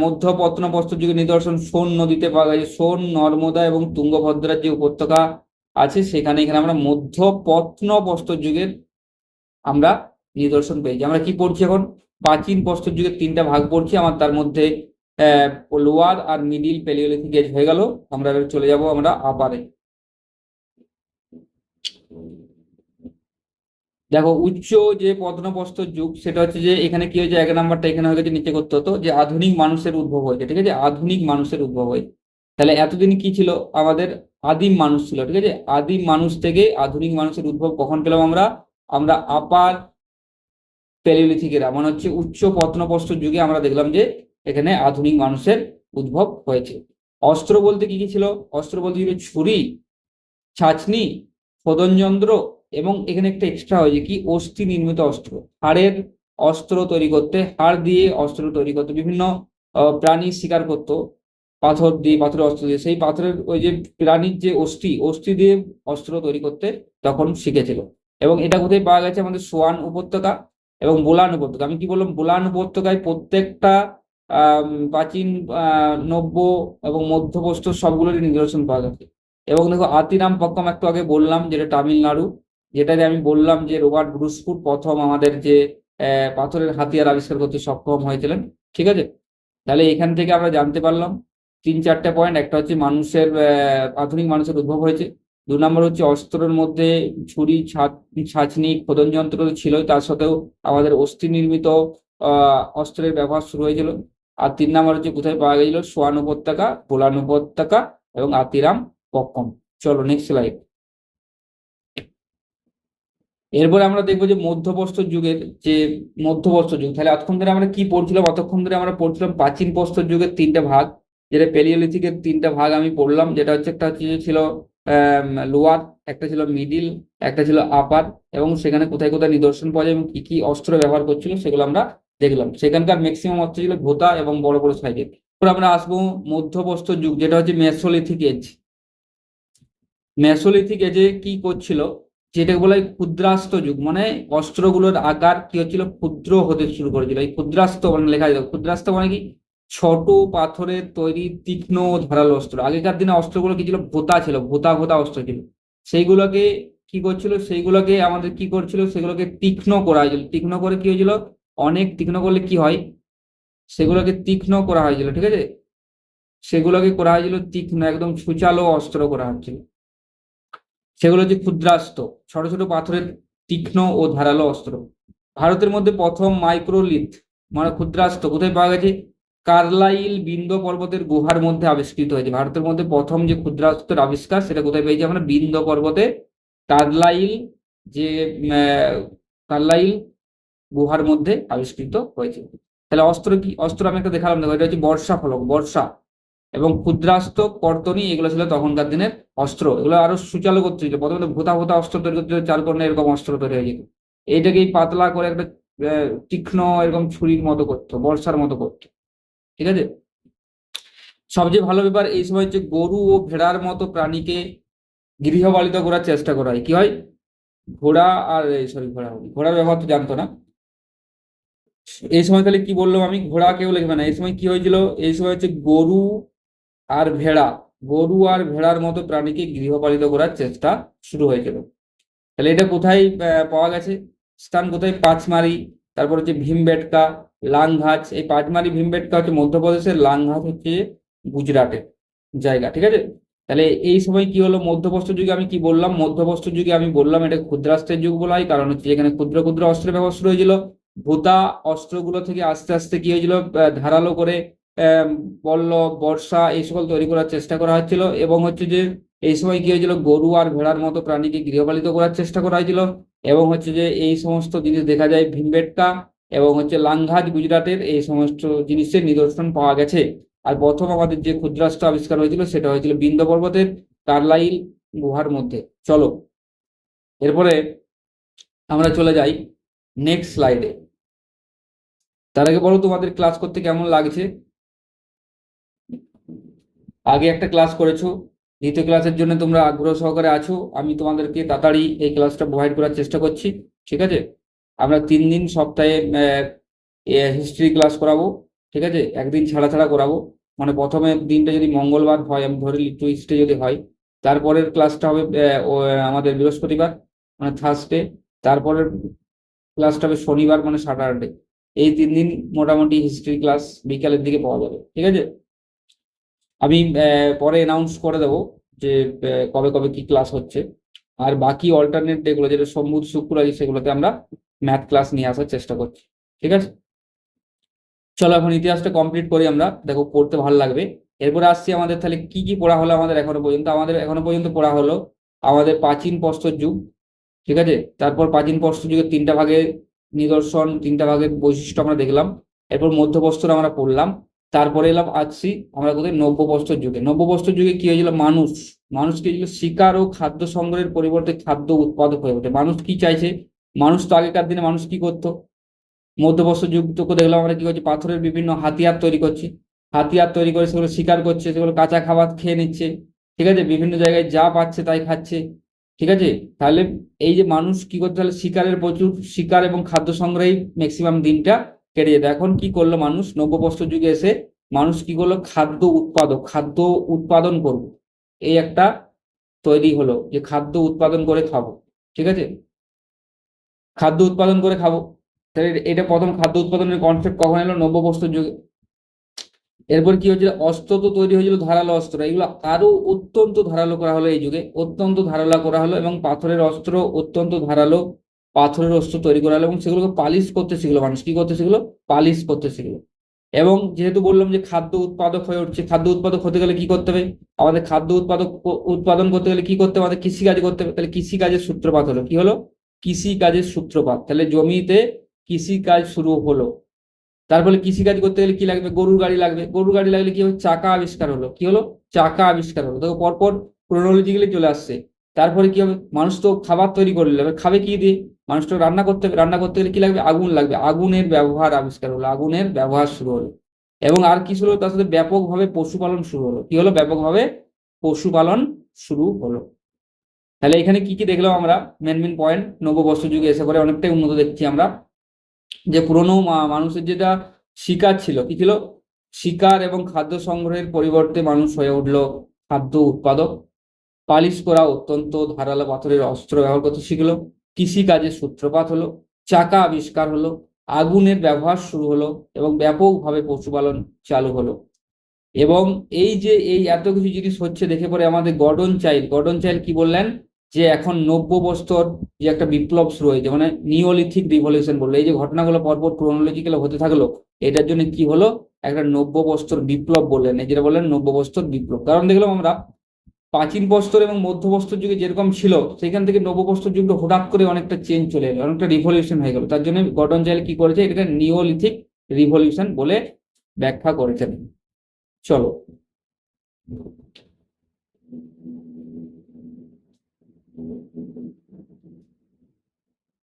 মধ্য প্রত্নপ্রস্তর যুগের নিদর্শন সোন নদীতে পাওয়া গেছে। সোন, নর্মদা এবং তুঙ্গভদ্রার যে উপত্যকা আছে সেখানে, এখানে আমরা মধ্য প্রত্নপ্রস্তর যুগের আমরা নিদর্শন পেয়েছি। আমরা কি পড়ছি এখন? প্রাচীন প্রস্তর যুগের তিনটা ভাগ পড়ছি। আমার তার মধ্যে লোয়ার আর মিডিল প্যালিওলিথিক এজ হয়ে গেল। আমরা এবার চলে যাব আমরা আপারে। দেখো, উচ্চ যে প্রত্নপ্রস্তর যুগ, সেটা হচ্ছে যে এখানে কি হয়েছে, এক নাম্বারটা এখানে হয়ে গেছে, নিচে করতে হতো যে আধুনিক মানুষের উদ্ভব হয়েছে। ঠিক আছে, আধুনিক মানুষের উদ্ভব হয়েছে। তাহলে এতদিন কি ছিল? আমাদের আদিম মানুষ ছিল। ঠিক আছে, আদিম মানুষ থেকে আধুনিক মানুষের উদ্ভব কখন পেলাম আমরা? আমরা আপার প্যালিওলিথিক এরা, মানে হচ্ছে উচ্চ প্রত্নপ্রস্তর যুগে আমরা দেখলাম যে এখানে আধুনিক মানুষের উদ্ভব হয়েছে। অস্ত্র বলতে কি কি ছিল? অস্ত্র বলতে ছিল ছুরি, ছাঁচনি, খোদনযন্ত্র, এবং এখানে একটা এক্সট্রা হয়েছে কি, অস্থি নির্মিত অস্ত্র। হাড়ের অস্ত্র তৈরি করতে, হাড় দিয়ে অস্ত্র তৈরি করতে, বিভিন্ন প্রাণী শিকার করতো পাথর দিয়ে, পাথরের অস্ত্র দিয়ে। সেই পাথরের ওই যে প্রাণীর যে অস্থি দিয়ে অস্ত্র তৈরি করতে তখন শিখেছিল। এবং এটা কোথায় পাওয়া গেছে? আমাদের সোয়ান উপত্যকা এবং বোলান উপত্যকা। আমি কি বললাম? বোলান উপত্যকায় প্রত্যেকটা প্রাচীন নব্য এবং মধ্যপ্রস্তর সবগুলোরই নিদর্শন পাওয়া গেছে। এবং দেখো, আতিরাম পক্কম একটু আগে বললাম, যেটা তামিলনাড়ু, যেটাতে আমি বললাম যে রবার্ট ব্রুসফুট প্রথম আমাদের যে পাথরের হাতিয়ার আবিষ্কার করতে সক্ষম হয়েছিলেন। ঠিক আছে, তাহলে এখান থেকে আমরা জানতে পারলাম তিন চারটে পয়েন্ট। একটা হচ্ছে মানুষের আধুনিক মানুষের উদ্ভব হয়েছে। দু নম্বর হচ্ছে অস্ত্রের মধ্যে ছুরি, ছাঁচনি, খোদন যন্ত্র ছিল, তার সাথেও আমাদের অস্থি নির্মিত অস্ত্রের ব্যবহার শুরু হয়েছিল। আর তিন নম্বর হচ্ছে কোথায় পাওয়া গেছিল? সোয়ান উপত্যকা, বোলান উপত্যকা এবং আতিরাম পক্কম। চলো নেক্সট স্লাইড। এরপরে আমরা দেখবো যে মধ্যপ্রস্তর যুগের যে মধ্যপ্রস্তর যুগ। তাহলে এতক্ষণ ধরে আমরা কি পড়ছিলাম? অতক্ষণ ধরে আমরা পড়ছিলাম প্রাচীন প্রস্তর যুগের তিনটা ভাগ, যেটা প্যালিওলিথিকের তিনটা ভাগ আমি পড়লাম। যেটা হচ্ছে, একটা হচ্ছে ছিল লোয়ার, একটা ছিল মিডিল, একটা ছিল আপার। এবং সেখানে কোথায় কোথায় নিদর্শন পাওয়া যায় এবং কি কি অস্ত্র ব্যবহার করছিল সেগুলো আমরা দেখলাম। সেখানকার ম্যাক্সিমাম অস্ত্র ছিল ভোঁতা এবং বড় বড় সাইজের। এরপর আমরা আসবো মধ্যপ্রস্তর যুগ, যেটা হচ্ছে মেসোলিথিক এজ। মেসোলিথিক এজে কি করছিল? যেটাকে বলা হয় ক্ষুদ্রাস্ত যুগ, মানে অস্ত্রগুলোর আকার কি হচ্ছিল? ক্ষুদ্র হতে শুরু করেছিল। এই ক্ষুদ্রাস্ত মানে লেখা যায়, ক্ষুদ্রাস্ত মানে কি? ছোট পাথরের তৈরি তীক্ষ্ণ ধারালো অস্ত্র। আগেকার দিনে অস্ত্রগুলো কি ছিল? ভোঁতা ছিল, ভোঁতা ভোঁতা অস্ত্র ছিল। সেইগুলোকে কি করছিল? সেইগুলোকে আমাদের কি করছিল? সেগুলোকে তীক্ষ্ণ করা হয়েছিল। তীক্ষ্ণ করে কি হয়েছিল? অনেক তীক্ষ্ণ করলে কি হয়? সেগুলোকে তীক্ষ্ণ করা হয়েছিল। ঠিক আছে, সেগুলোকে করা হয়েছিল তীক্ষ্ণ, একদম ছুচালো অস্ত্র করা হচ্ছিল। সেগুলো হচ্ছে ক্ষুদ্রাস্ত্র, ছোট ছোট পাথরের তীক্ষ্ণ ও ধারালো অস্ত্র। ভারতের মধ্যে প্রথম মাইক্রোলিথ মানে ক্ষুদ্রাস্ত্র কোথায় পাওয়া গেছে? কার্লাইল বিন্ধ্য পর্বতের গুহার মধ্যে আবিষ্কৃত হয়েছে। ভারতের মধ্যে প্রথম যে ক্ষুদ্রাস্ত্রের আবিষ্কার, সেটা কোথায় পেয়েছি আমরা? বিন্ধ্য পর্বতে কার্লাইল যে আহ, কার্লাইল গুহার মধ্যে আবিষ্কৃত হয়েছে। তাহলে অস্ত্র কি? অস্ত্র আমি একটা দেখালাম, দেখো এটা হচ্ছে বর্ষা ফলক, বর্ষা এবং ক্ষুদ্রাস্ত্র, কর্তনী, এগুলো ছিল তখনকার দিনের অস্ত্র। এগুলো আরো সুচালু করতে ছিল। প্রথমে ভোঁতা ভোঁতা অস্ত্র তৈরি করতে হলে চার কোণে এরকম অস্ত্র তৈরি হয়ে যেত। এইটাকেই পাতলা করে একটা তীক্ষ্ণ এরকম ছুরির মতো করতো, বর্ষার মতো করতো। ঠিক আছে, সবচেয়ে ভালো ব্যাপার এই সময় হচ্ছে গরু ও ভেড়ার মতো প্রাণীকে গৃহপালিত করার চেষ্টা করা হয়। কি হয়? ঘোড়া আর সরি, ঘোড়ার ব্যবহার তো জানতো না। এই সময় তাহলে কি বললাম আমি, ঘোড়া কেউ লিখবে না, এই সময় কি হয়েছিল, এই সময় হচ্ছে গরু আর ভেড়া, গরু আর ভেড়ার মতো প্রাণীকে গৃহপালিত করার চেষ্টা শুরু হয়েছিল। তাহলে এটা কোথায় পাওয়া গেছে, স্থান কোথায়, পাঁচমারি, তারপর হচ্ছে ভীমবেটকা, লাংঘাচ। এই পাঁচমারি ভীমবেটকা হচ্ছে মধ্যপ্রদেশের, লাংঘাচ হচ্ছে গুজরাটের জায়গা, ঠিক আছে। তাহলে এই সময় কি হলো, মধ্যপ্রস্তর যুগে আমি কি বললাম, মধ্যপ্রস্তর যুগে আমি বললাম এটা ক্ষুদ্রাস্ত্রের যুগ বলা হয়, কারণ হচ্ছে এখানে ক্ষুদ্র ক্ষুদ্র অস্ত্রের ব্যবহার শুরু হয়েছিল। ভোঁতা অস্ত্রগুলো থেকে আস্তে আস্তে কি হয়েছিল, ধারালো করে বল্লম, বর্ষা এই সকল তৈরি করার চেষ্টা করা হচ্ছিল। এবং হচ্ছে যে এই সময় কি হয়েছিল, গরু আর ভেড়ার মতো প্রাণীকে গৃহপালিত করার চেষ্টা করা হয়েছিল। এবং হচ্ছে যে এই সমস্ত জিনিস দেখা যায় ভীমবেটকা এবং হচ্ছে লাংঘাজ গুজরাটের, এই সমস্ত জিনিসের নিদর্শন পাওয়া গেছে। আর প্রথম আমাদের যে ক্ষুদ্রাস্ত্র আবিষ্কার হয়েছিল সেটা হয়েছিল বিন্ধ্য পর্বতের কার্লাইল গুহার মধ্যে। চলো এরপরে আমরা চলে যাই নেক্সট স্লাইডে। তার আগে বলো তোমাদের ক্লাস করতে কেমন লাগছে। আগে একটা ক্লাস করেছো, দ্বিতীয় ক্লাসের জন্য তোমরা আগ্রহ সহকারে আছো, আমি তোমাদেরকে তাড়াতাড়ি এই ক্লাসটা প্রোভাইড করার চেষ্টা করছি, ঠিক আছে। আমরা 3 দিন সপ্তাহে হিস্ট্রি ক্লাস করাবো, ঠিক আছে, একদিন ছাড়া ছাড়া করাবো। মানে প্রথমে দিনটা যদি মঙ্গলবার হয়, আমি ধরে নিই টুইসডে যদি হয়, তারপরের ক্লাসটা হবে আমাদের বৃহস্পতিবার মানে থার্সডে, তারপরের ক্লাসটা হবে শনিবার মানে স্যাটারডে। এই 3 দিন মোটামুটি হিস্ট্রি ক্লাস বিকালের দিকে পাওয়া যাবে, ঠিক আছে। আমি পরে অ্যানাউন্স করে দেবো যে কবে কবে কি ক্লাস হচ্ছে। আর বাকি অল্টারনেট ডেগুলো যেটা সোম বুধ শুক্র আছে সেগুলোতে আমরা ম্যাথ ক্লাস নিয়ে আসার চেষ্টা করছি, ঠিক আছে। চলো এখন ইতিহাসটা কমপ্লিট করি আমরা, দেখো পড়তে ভালো লাগবে। এরপরে আসছি আমাদের তাহলে কি কি পড়া হলো আমাদের এখনো পর্যন্ত, আমাদের এখনো পর্যন্ত পড়া হলো আমাদের প্রাচীন প্রস্তর যুগ, ঠিক আছে। তারপর প্রাচীন প্রস্তর যুগের 3টা ভাগের নিদর্শন, 3টা ভাগের বৈশিষ্ট্য আমরা দেখলাম। এরপর মধ্যপ্রস্তর আমরা পড়লাম। তারপরে এলাম আসছি আমরা কোথায়, নব্যপ্রস্তর যুগে। নব্যপ্রস্তর যুগে কি হয়েছিল, মানুষ কি হয়েছিল, শিকার ও খাদ্য সংগ্রহের পরিবর্তে খাদ্য উৎপাদক হয়ে ওঠে। মানুষ কি চাইছে, মানুষ তো আগেকার দিনে মানুষ কি করতো, মধ্যপ্রস্তর যুগ তো দেখলাম আমরা কি করছি, পাথরের বিভিন্ন হাতিয়ার তৈরি করছি, হাতিয়ার তৈরি করে সেগুলো শিকার করছে, সেগুলো কাঁচা খাবার খেয়ে নিচ্ছে, ঠিক আছে, বিভিন্ন জায়গায় যা পাচ্ছে তাই খাচ্ছে, ঠিক আছে। তাহলে এই যে মানুষ কি করতে, তাহলে শিকারের প্রচুর শিকার এবং খাদ্য সংগ্রহে ম্যাক্সিমাম দিনটা কেটে যেত। এখন কি করলো মানুষ, নব্যপ্রস্তর যুগে এসে মানুষ কি করলো, খাদ্য উৎপাদন করবো, এই একটা তৈরি হলো যে খাদ্য উৎপাদন করে খাবো, ঠিক আছে, খাদ্য উৎপাদন করে খাবো। তাহলে এটা প্রথম খাদ্য উৎপাদনের কনসেপ্ট কখন এলো, নব্যপ্রস্তর যুগে। এরপর কি হয়েছিল, অস্ত্র তো তৈরি হয়েছিল ধারালো অস্ত্র, এগুলো আরো অত্যন্ত ধারালো করা হলো এই যুগে, অত্যন্ত ধারালো করা হলো এবং পাথরের অস্ত্র, অত্যন্ত ধারালো পাথরের অস্ত্র তৈরি করা হলো এবং সেগুলোকে পালিশ করতে শিখলো মানুষ, কি করতে শিখলো, পালিশ করতে শিখলো। এবং যেহেতু বললাম যে খাদ্য উৎপাদক হয়ে উঠছে, খাদ্য উৎপাদক হতে গেলে কি করতে হবে, আমাদের খাদ্য উৎপাদন করতে গেলে কি করতে হবে, আমাদের কৃষিকাজ করতে হবে। তাহলে কৃষিকাজের সূত্রপাত হলো, কি হলো, কৃষিকাজের সূত্রপাত। তাহলে জমিতে কৃষিকাজ শুরু হলো। তারপরে কৃষিকাজ করতে গেলে কি লাগবে, গরুর গাড়ি লাগবে, গরুর গাড়ি লাগলে কি হবে, চাকা আবিষ্কার হলো, কি হলো, চাকা আবিষ্কার হলো। দেখো পরপর ক্রোনোলজিক্যালি চলে আসছে। তারপরে কি হবে, মানুষ তো খাবার তৈরি করলে এবার খাবে কি দিয়ে, মানুষ তো রান্না করতে হবে, রান্না করতে গেলে কি লাগবে, আগুন লাগবে, আগুনের ব্যবহার আবিষ্কার হলো, আগুনের ব্যবহার শুরু হলো। এবং আর কি শুরু হলো, তার সাথে ব্যাপকভাবে পশুপালন শুরু হলো, কি হলো, ব্যাপকভাবে পশুপালন শুরু হলো। তাহলে এখানে কি কি দেখলাম আমরা, মেন মেন পয়েন্ট, নববর্ষ যুগে এসে পরে অনেকটাই উন্নত দেখছি আমরা। যে পুরনো মানুষের যেটা শিকার ছিল, কি ছিল, শিকার এবং খাদ্য সংগ্রহের পরিবর্তে মানুষ হয়ে উঠলো খাদ্য উৎপাদক। পালিশ করা অত্যন্ত ধারালো পাথরের অস্ত্র ব্যবহার করতে শিখলো, কৃষি কাজের সূত্রপাত হলো, চাকা আবিষ্কার হলো, আগুনের ব্যবহার শুরু হলো এবং ব্যাপকভাবে পশুপালন চালু হলো। এবং এই যে এই এত কিছু জিনিস হচ্ছে দেখে পরে আমাদের গর্ডন চাইল্ড কি বললেন, যে এখন নব্যবস্তর যে একটা বিপ্লব শুরু হয়েছে, মানে নিওলিথিক রিভলিউশন বললো, এই যে ঘটনাগুলো পরপর ক্রোনোলজিক্যাল হতে থাকলো, এটার জন্য কি হলো, একটা নব্যবস্তর বিপ্লব বললেন, এই যেটা বললেন নব্যবস্তর বিপ্লব। কারণ দেখলাম আমরা প্রাচীন প্রস্তর এবং মধ্যপ্রস্তর যুগে যেরকম ছিল সেখান থেকে নব্যপ্রস্তর যুগটা হঠাৎ করে অনেকটা চেঞ্জ চলে এলো, অনেকটা রিভলিউশন হয়ে গেল। তার জন্য গর্ডন চাইল্ড কি করেছে, এটাকে নিওলিথিক রিভলিউশন বলে ব্যাখ্যা করেছেন। চলো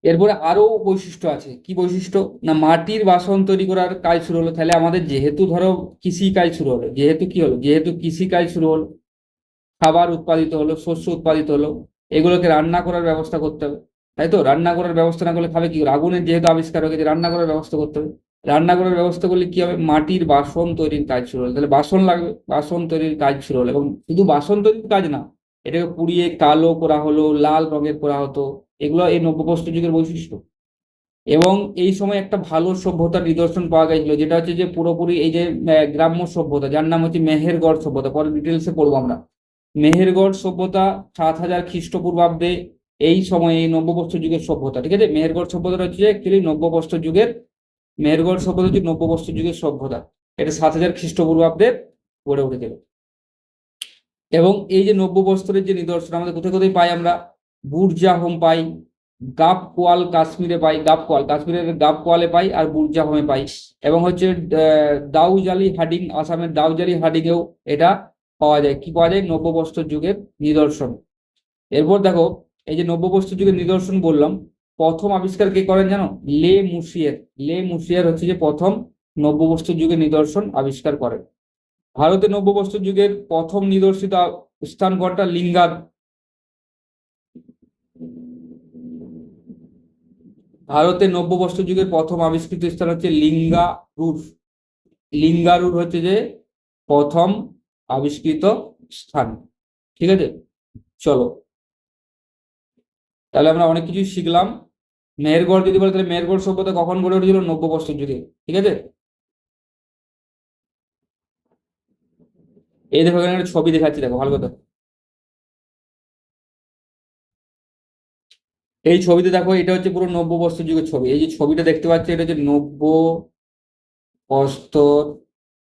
এরপরে আরো বৈশিষ্ট্য আছে, কি বৈশিষ্ট্য না, মাটির বাসন তৈরি করার কাজ শুরু হলো। তাহলে আমাদের যেহেতু ধরো কৃষি কাজ শুরু হলো, যেহেতু কি হলো, যেহেতু কৃষি কাজ শুরু হলো, খাবার উৎপাদিত হলো, শস্য উৎপাদিত হলো, এগুলোকে রান্না করার ব্যবস্থা করতে হবে, তাই তো, রান্না করার ব্যবস্থা না করলে খাবে কি করে, আগুনের যেহেতু আবিষ্কার হয়ে গেছে রান্না করার ব্যবস্থা করতে হবে। রান্না করার ব্যবস্থা করলে কি হবে, মাটির বাসন তৈরির কাজ শুরু হলো, তাহলে বাসন লাগবে, বাসন তৈরির কাজ শুরু হলো। এবং শুধু বাসন তৈরির কাজ না, এটাকে পুড়িয়ে কালো করা হলো, লাল রঙের করা হতো। এগুলো এই নব্যপ্রস্তর যুগের বৈশিষ্ট্য। এবং এই সময় একটা ভালো সভ্যতার নিদর্শন পাওয়া গেছিল, যেটা হচ্ছে যে পুরোপুরি এই যে গ্রাম্য সভ্যতা, যার নাম হচ্ছে মেহেরগড় সভ্যতা, পরে ডিটেলসে পড়বো আমরা। মেহেরগড় সভ্যতা 7000 খ্রিস্টপূর্বাব্দে, এই সময়ে এই নব্যপ্রস্তর যুগের সভ্যতা, ঠিক আছে। মেহেরগড় সভ্যতা হচ্ছে অ্যাকচুয়ালি নব্যপ্রস্তর যুগের, মেহেরগড় সভ্যতা হচ্ছে নব্যপ্রস্তর যুগের সভ্যতা। এটা 7000 খ্রিস্টপূর্বাব্দে গড়ে উঠেছিল। এবং এই যে নব্যপ্রস্তরের যে নিদর্শন আমাদের কোথায় কোথায় পাই আমরা, বুরজাহোম পাই, গাবকোয়াল কাশ্মীরে পাই, গাবকোয়াল কাশ্মীরের গাবকোয়ালে পাই, আর বুরজাহোমে পাই। এবং হচ্ছে দাউজালি হাডিং, আসামের দাউজালি হাডিংয়েও এটা পাওয়া যায়। কি পাওয়া যায়, নব্যপ্রস্তর যুগের নিদর্শন। এরপর দেখো, এই যে নব্যপ্রস্তর যুগের নিদর্শন বললাম, প্রথম আবিষ্কার কে করেন জানো, লে মুসিয়ের। লে মুসিয়ার হচ্ছে যে প্রথম নব্যপ্রস্তর যুগের নিদর্শন আবিষ্কার করেন। ভারতে নব্যপ্রস্তর যুগের প্রথম নিদর্শিত স্থান কোনটা, লিঙ্গার। ভারতে নব্যপ্রস্তর যুগের প্রথম আবিষ্কৃত স্থান হচ্ছে লিঙ্গারুর। লিঙ্গারুর হচ্ছে যে প্রথম আবিষ্কৃত স্থান, ঠিক আছে। চলো, তাহলে আমরা অনেক কিছু শিখলাম। মেহেরগড় যদি বলে, তাহলে মেহেরগড় সভ্যতা কখন গড়ে উঠেছিল, নব্যপ্রস্তর যুগে, ঠিক আছে। এই দেখো, এখানে একটা ছবি দেখাচ্ছি, দেখো ভালো কথা। এই ছবিতে দেখো, এটা হচ্ছে পুরো নব্যপ্রস্তর যুগের ছবি। এই যে ছবিটা দেখতে পাচ্ছি, এটা হচ্ছে নব্যপ্রস্তর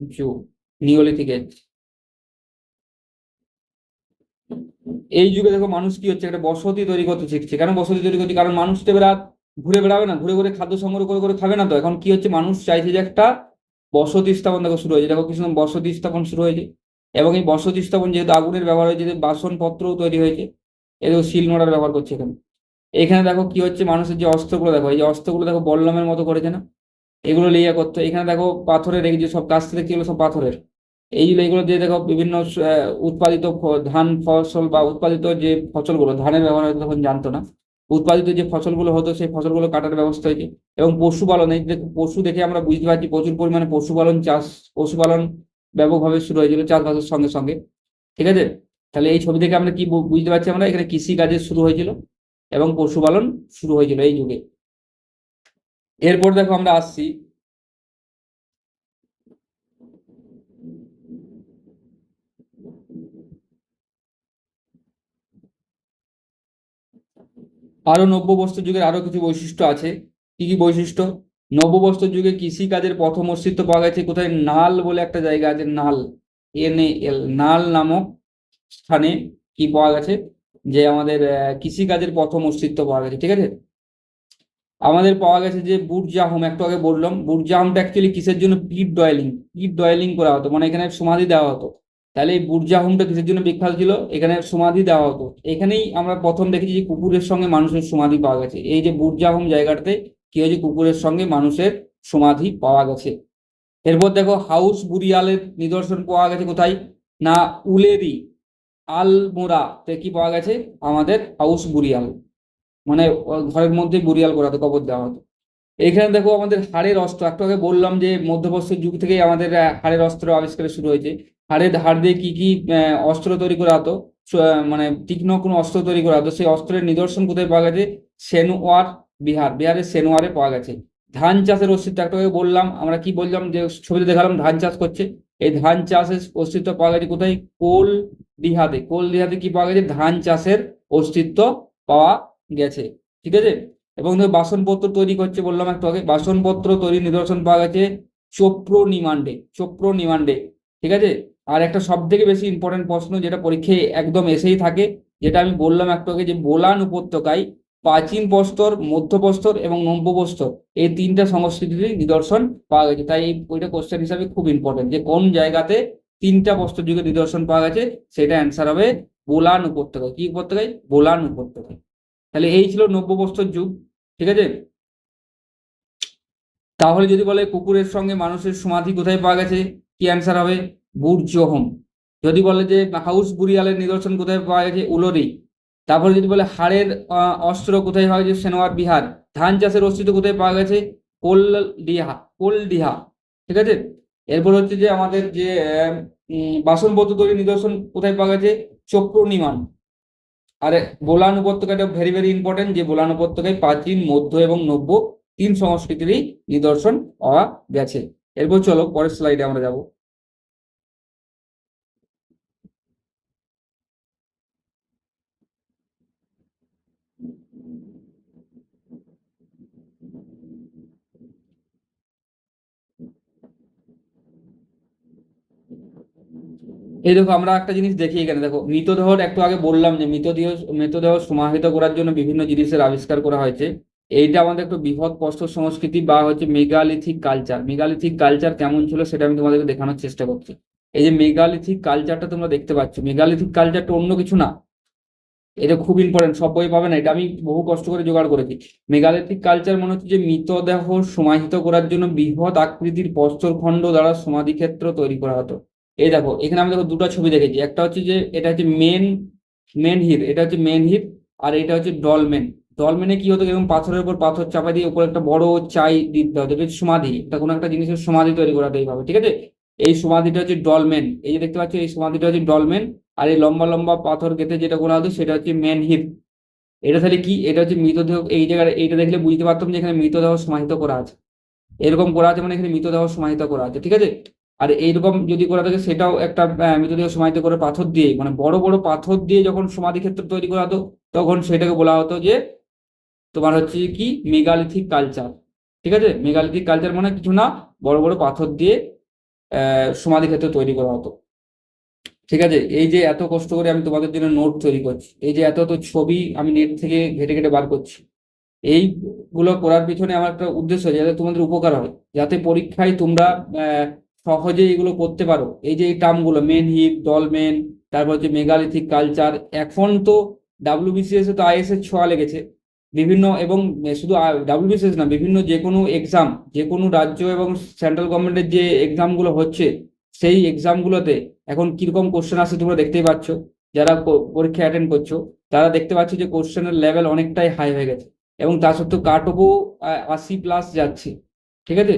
যুগ, নিওলিথিক এজ। এই যুগে দেখো মানুষ কি হচ্ছে, একটা বসতি তৈরি করতে শিখছে। কেন বসতি তৈরি করছে, কারণ মানুষ তো এবার আর ঘুরে বেড়াবে না, ঘুরে ঘুরে খাদ্য সংগ্রহ করে করে খাবে না। তো এখন কি হচ্ছে, মানুষ চাইছে যে একটা বসতি স্থাপন দেখো শুরু হয়েছে, দেখো কিছু বসতি স্থাপন শুরু হয়েছে। এবং এই বসতি স্থাপন যেহেতু আগুনের ব্যবহার হয়েছে, বাসনপত্রও তৈরি হয়েছে। এই দেখো শিল নোড়ার ব্যবহার করছে এখানে। এখানে দেখো কি হচ্ছে, মানুষের যে অস্ত্রগুলো দেখো, এই যে অস্ত্রগুলো দেখো বল্লমের মতো করেছে না, এগুলো লিয়া করতো। এখানে দেখো পাথরের, এই যে সব কাছ থেকে কি হলো, সব পাথরের। এইগুলো এগুলো দিয়ে দেখো বিভিন্ন উৎপাদিত ধান ফসল বা উৎপাদিত যে ফসলগুলো, ধানের ব্যবহার হয়তো তখন জানতো না, উৎপাদিত যে ফসলগুলো হতো সেই ফসলগুলো কাটার ব্যবস্থা হয়েছে। এবং পশুপালন, এই যে পশু দেখে আমরা বুঝতে পারছি প্রচুর পরিমাণে পশুপালন, পশুপালন ব্যাপকভাবে শুরু হয়েছিল চাষবাসের সঙ্গে সঙ্গে, ঠিক আছে। তাহলে এই ছবি থেকে আমরা কি বুঝতে পারছি, আমরা এখানে কৃষি কাজের শুরু হয়েছিল এবং পশুপালন শুরু হয়েছিল এই যুগে। এরপর দেখো আমরা আসছি, আরো নব্যপ্রস্তর যুগের আরো কিছু বৈশিষ্ট্য আছে। কি কি বৈশিষ্ট্য, নব্যপ্রস্তর যুগে কৃষি কাজের প্রথম অস্তিত্ব পাওয়া গেছে কোথায়, নাল বলে একটা জায়গা আছে, নাল, NAL, নাল নামক স্থানে কি পাওয়া গেছে, যে আমাদের কৃষি কাজের প্রথম অস্তিত্ব পাওয়া গেছে, ঠিক আছে। আমাদের পাওয়া গেছে যে বুরজাহোম, একটু আগে বললাম, বুরজাহোমটা অ্যাকচুয়ালি কিসের জন্য, পিট ডয়েলিং, পিট ডয়েলিং করা হতো, মানে এখানে সমাধি দেওয়া হতো। তাহলে এই বুরজাহোমটা কিসের জন্য বিখ্যাত ছিল, এখানে সমাধি দেওয়া হতো। এখানেই আমরা প্রথম দেখেছি যে কুকুরের সঙ্গে মানুষের সমাধি পাওয়া গেছে। এই যে বুরজাহোম জায়গাটাতে কি হয়েছে, কুকুরের সঙ্গে মানুষের সমাধি পাওয়া গেছে। এরপর দেখো, হাউস বুরিয়ালের নিদর্শন পাওয়া গেছে কোথায়, না উলেরি, আলমোড়াতে কি পাওয়া গেছে, আমাদের হাউস বুরিয়াল, মানে ঘরের মধ্যে বুরিয়াল করা হতো, কবর দেওয়া হতো। এখানে দেখো আমাদের হাড়ের অস্ত্র, একটু আগে বললাম যে মধ্যপ্রস্তর যুগ থেকেই আমাদের হাড়ের অস্ত্র আবিষ্কার শুরু হয়েছে। হাড় দিয়ে কি কি অস্ত্র তৈরি করা হতো, মানে তীক্ষ্ণ কোনো অস্ত্র তৈরি করা হতো, সেই অস্ত্রের নিদর্শন কোথায় পাওয়া গেছে, সেনওয়ার, বিহারের সেনওয়ারে পাওয়া গেছে। ধান চাষের অস্তিত্ব, একটু আগে বললাম, আমরা কি বললাম, যে ছবিতে দেখালাম ধান চাষ করছে। এই ধান চাষের অস্তিত্ব পাওয়া গেছে কোথায়, কোল দিহাতে কি পাওয়া গেছে, ধান চাষের অস্তিত্ব পাওয়া গেছে, ঠিক আছে। এবং ধর বাসনপত্র তৈরি করছে, বললাম একটু আগে, বাসনপত্র তৈরির নিদর্শন পাওয়া গেছে চোপ্রো নিমান্ডে, ঠিক আছে। আর একটা সব থেকে বেশি ইম্পর্টেন্ট প্রশ্ন, যেটা পরীক্ষায় একদম এসেই থাকে, যেটা আমি বললাম একটু আগে, যে বোলান উপত্যকায় প্রাচীন প্রস্তর, মধ্যপ্রস্তর এবং নব্যপ্রস্তর, এই তিনটা সংস্কৃতির নিদর্শন পাওয়া গেছে। তাই এই ওইটা কোশ্চেন হিসাবে খুব ইম্পর্টেন্ট, যে কোন জায়গাতে তিনটা প্রস্তর যুগের নিদর্শন পাওয়া গেছে, সেটা অ্যান্সার হবে বোলান উপত্যকায়। কি উপত্যকায়, বোলান উপত্যকায়। তাহলে এই ছিল নব্যপ্রস্তর যুগ, ঠিক আছে। তাহলে যদি বলে কুকুরের সঙ্গে মানুষের সমাধি কোথায় পাওয়া গেছে, কি অ্যান্সার হবে, বুরজোহম। যদি বলে যে হাউস বুরিয়ালের নিদর্শন কোথায় পাওয়া গেছে, উলোরি। তারপরে যদি বলে হাড়ের অস্ত্র কোথায় পাওয়া গেছে, সেনোয়ার বিহার। ধান চাষের অস্তিত্ব কোথায় পাওয়া গেছে, কোলডিহা, কোলডিহা, ঠিক আছে। এরপর হচ্ছে যে আমাদের যে বাসনপত্র তৈরি নিদর্শন কোথায় পাওয়া গেছে, চোপ্র নির্মাণ। আর বোলান উপত্যকাটা ভেরি ভেরি ইম্পর্টেন্ট, যে বোলান উপত্যকায় প্রাচীন, মধ্য এবং নব্য তিন সংস্কৃতিরই নিদর্শন পাওয়া গেছে। এরপর চলো পরের স্লাইডে আমরা যাব। এই দেখো আমরা একটা জিনিস দেখি এখানে, দেখো মৃতদেহর একটু আগে বললাম যে মৃতদেহ সমাহিত করার জন্য বিভিন্ন জিনিসের আবিষ্কার করা হয়েছে। এইটা আমাদের একটু বৃহৎ প্রস্তর সংস্কৃতি বা হচ্ছে মেগালিথিক কালচার। মেগালিথিক কালচার কেমন ছিল সেটা আমি তোমাদেরকে দেখানোর চেষ্টা করছি। এই যে মেগালিথিক কালচারটা তোমরা দেখতে পাচ্ছ, মেগালিথিক কালচারটা অন্য কিছু না, এটা খুব ইম্পর্টেন্ট, সব বই পাবে না, এটা আমি বহু কষ্ট করে জোগাড় করেছি। মেগালিথিক কালচার মনে হচ্ছে যে মৃতদেহ সমাহিত করার জন্য বৃহৎ আকৃতির প্রস্তরখণ্ড দ্বারা সমাধিক্ষেত্র তৈরি করা হতো। এই দেখো এখানে আমি দেখো দুটো ছবি দেখেছি, একটা হচ্ছে যে এটা হচ্ছে মেন হির, এটা হচ্ছে মেন হির, আর এটা হচ্ছে ডলমেন। ডলমেনে কি হতো, এরকম পাথরের উপর পাথর চাপা দিয়ে উপর একটা বড় চাই দিতে হতো, এটা হচ্ছে সমাধি, এটা কোনো একটা জিনিসের সমাধি তৈরি করা হতো এইভাবে, ঠিক আছে। এই সমাধিটা হচ্ছে ডলমেন, এই যে দেখতে পাচ্ছ এই সমাধিটা হচ্ছে ডলমেন। আর এই লম্বা লম্বা পাথর গেঁথে যেটা করা হতো সেটা হচ্ছে মেন হিপ। এটা তাহলে কি, এটা হচ্ছে মৃতদেহ, এই জায়গায় এইটা দেখলে বুঝতে পারতাম যে এখানে মৃতদেহ সমাহিত করা আছে, এরকম করা আছে মানে এখানে মৃতদেহ সমাহিত করা আছে, ঠিক আছে। আর এইরকম যদি করা থাকে সেটাও একটা মৃতদেহ সমাহিত করে পাথর দিয়ে, মানে বড় বড় পাথর দিয়ে যখন সমাধি ক্ষেত্র তৈরি করা হতো তখন সেটাকে বলা হতো যে তোমার হচ্ছে কি মেগালিথিক কালচার, ঠিক আছে। মেগালিথিক কালচার মানে কিছু না, বড় বড় পাথর দিয়ে সমাধি ক্ষেত্র তৈরি করা হতো, ঠিক আছে। এই যে এত কষ্ট করে আমি তোমাদের জন্য নোট তৈরি করছি, এই যে এত এত ছবি আমি নেট থেকে ঘেটে ঘেটে বার করছি, এইগুলো করার পিছনে আমার একটা উদ্দেশ্য আছে, যাতে তোমাদের উপকার হয়, যাতে পরীক্ষায় তোমরা আহ, সহজে এগুলো করতে পারো। এই যে এই টার্মগুলো মেন হিপ, ডলমেন, তারপর হচ্ছে মেগালিথিক কালচার, এখন তো ডাব্লিউবিসিএস তো আইএস এর ছোঁয়া লেগেছে বিভিন্ন, এবং শুধু ডাব্লিউবিসিএস না, বিভিন্ন যে কোনো এক্সাম, যে কোনো রাজ্য এবং সেন্ট্রাল গভর্নমেন্টের যে এক্সামগুলো হচ্ছে সেই এক্সামগুলোতে এখন কিরকম কোশ্চেন আসে তোমরা দেখতেই পাচ্ছ। যারা পরীক্ষা অ্যাটেন্ড করছো তারা দেখতে পাচ্ছ যে কোশ্চেনের লেভেল অনেকটাই হাই হয়ে গেছে, এবং তা সত্ত্বেও কাট অফও 80+ যাচ্ছে, ঠিক আছে।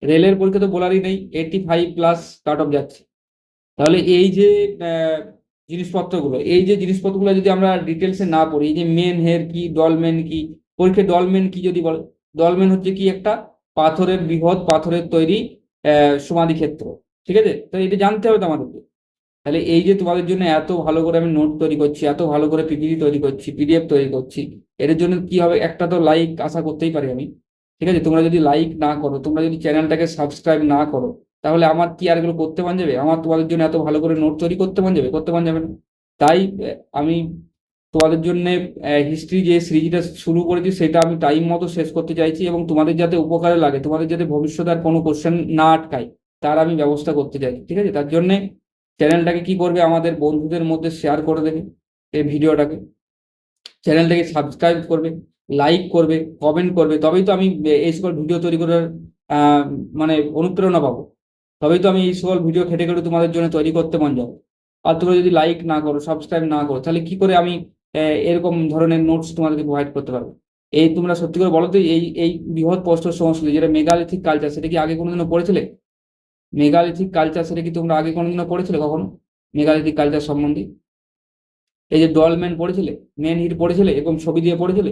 রেলের পরীক্ষা তো বলারই নেই, 85+ কাট অফ যাচ্ছে। তাহলে এই যে আহ, জিনিসপত্রগুলো, এই যে জিনিসপত্রগুলো যদি আমরা ডিটেলসে না পড়ি, এই যে মেন হের কি, ডলমেন কি, পরীক্ষায় ডলমেন কি যদি বলে, ডলমেন হচ্ছে কি একটা পাথরের, বৃহৎ পাথরের তৈরি সমাধি ক্ষেত্র, ঠিক আছে। তো এটা জানতে হবে তো আমাদেরকে। তাহলে এই যে তোমাদের জন্য এত ভালো করে আমি নোট তৈরি করছি, এত ভালো করে পিপিটি তৈরি করছি, পিডিএফ তৈরি করছি, এর জন্য কি হবে, একটা তো লাইক আশা করতেই পারি আমি, ঠিক আছে। তোমরা যদি লাইক না করো, তোমরা যদি চ্যানেলটাকে সাবস্ক্রাইব না করো, তাহলে আমার কি আর এগুলো করতে পান যাবে, আমার তোমাদের জন্য এত ভালো করে নোট তৈরি করতে পান যাবে, করতে পান যাবে না। তাই আমি তোমাদের জন্য হিস্ট্রি যে সিরিজটা শুরু করেছি সেটা আমি টাইম মতো শেষ করতে চাইছি, এবং তোমাদের যাতে উপকারে লাগে, তোমাদের যাতে ভবিষ্যতে আর কোনো কোশ্চেন না আটকায় তার আমি ব্যবস্থা করতে চাই, ঠিক আছে। তার জন্য চ্যানেলটাকে কি করবে, আমাদের বন্ধুদের মধ্যে শেয়ার করে দেবে এই ভিডিওটাকে, চ্যানেলটাকে সাবস্ক্রাইব করবে, লাইক করবে, কমেন্ট করবে, তবেই তো আমি এই সকল ভিডিও তৈরি করার আহ, মানে অনুপ্রেরণা পাবো, তবেই তো আমি এই সকল ভিডিও খেটে খেটে তোমাদের জন্য তৈরি করতে মন যাবো। আর তোমরা যদি লাইক না করো, সাবস্ক্রাইব না করো, তাহলে কি করে আমি এরকম ধরনের নোটস তোমাদেরকে প্রোভাইড করতে পারবো। এই তোমরা সত্যি করে বলো তো, এই এই বৃহৎ প্রস্তর সংস্কৃতি যেটা মেগালিথিক কালচার, সেটা কি আগে কোনোদিনও পড়েছিলে? মেগালিথিক কালচার সেটা কি তোমরা আগে কোনোদিনও পড়েছিলে কখনো, মেগালিথিক কালচার সম্বন্ধে? এই যে ডলমেন পড়েছিলে, মেন হিট পড়েছিলে, এবং ছবি দিয়ে পড়েছিলে,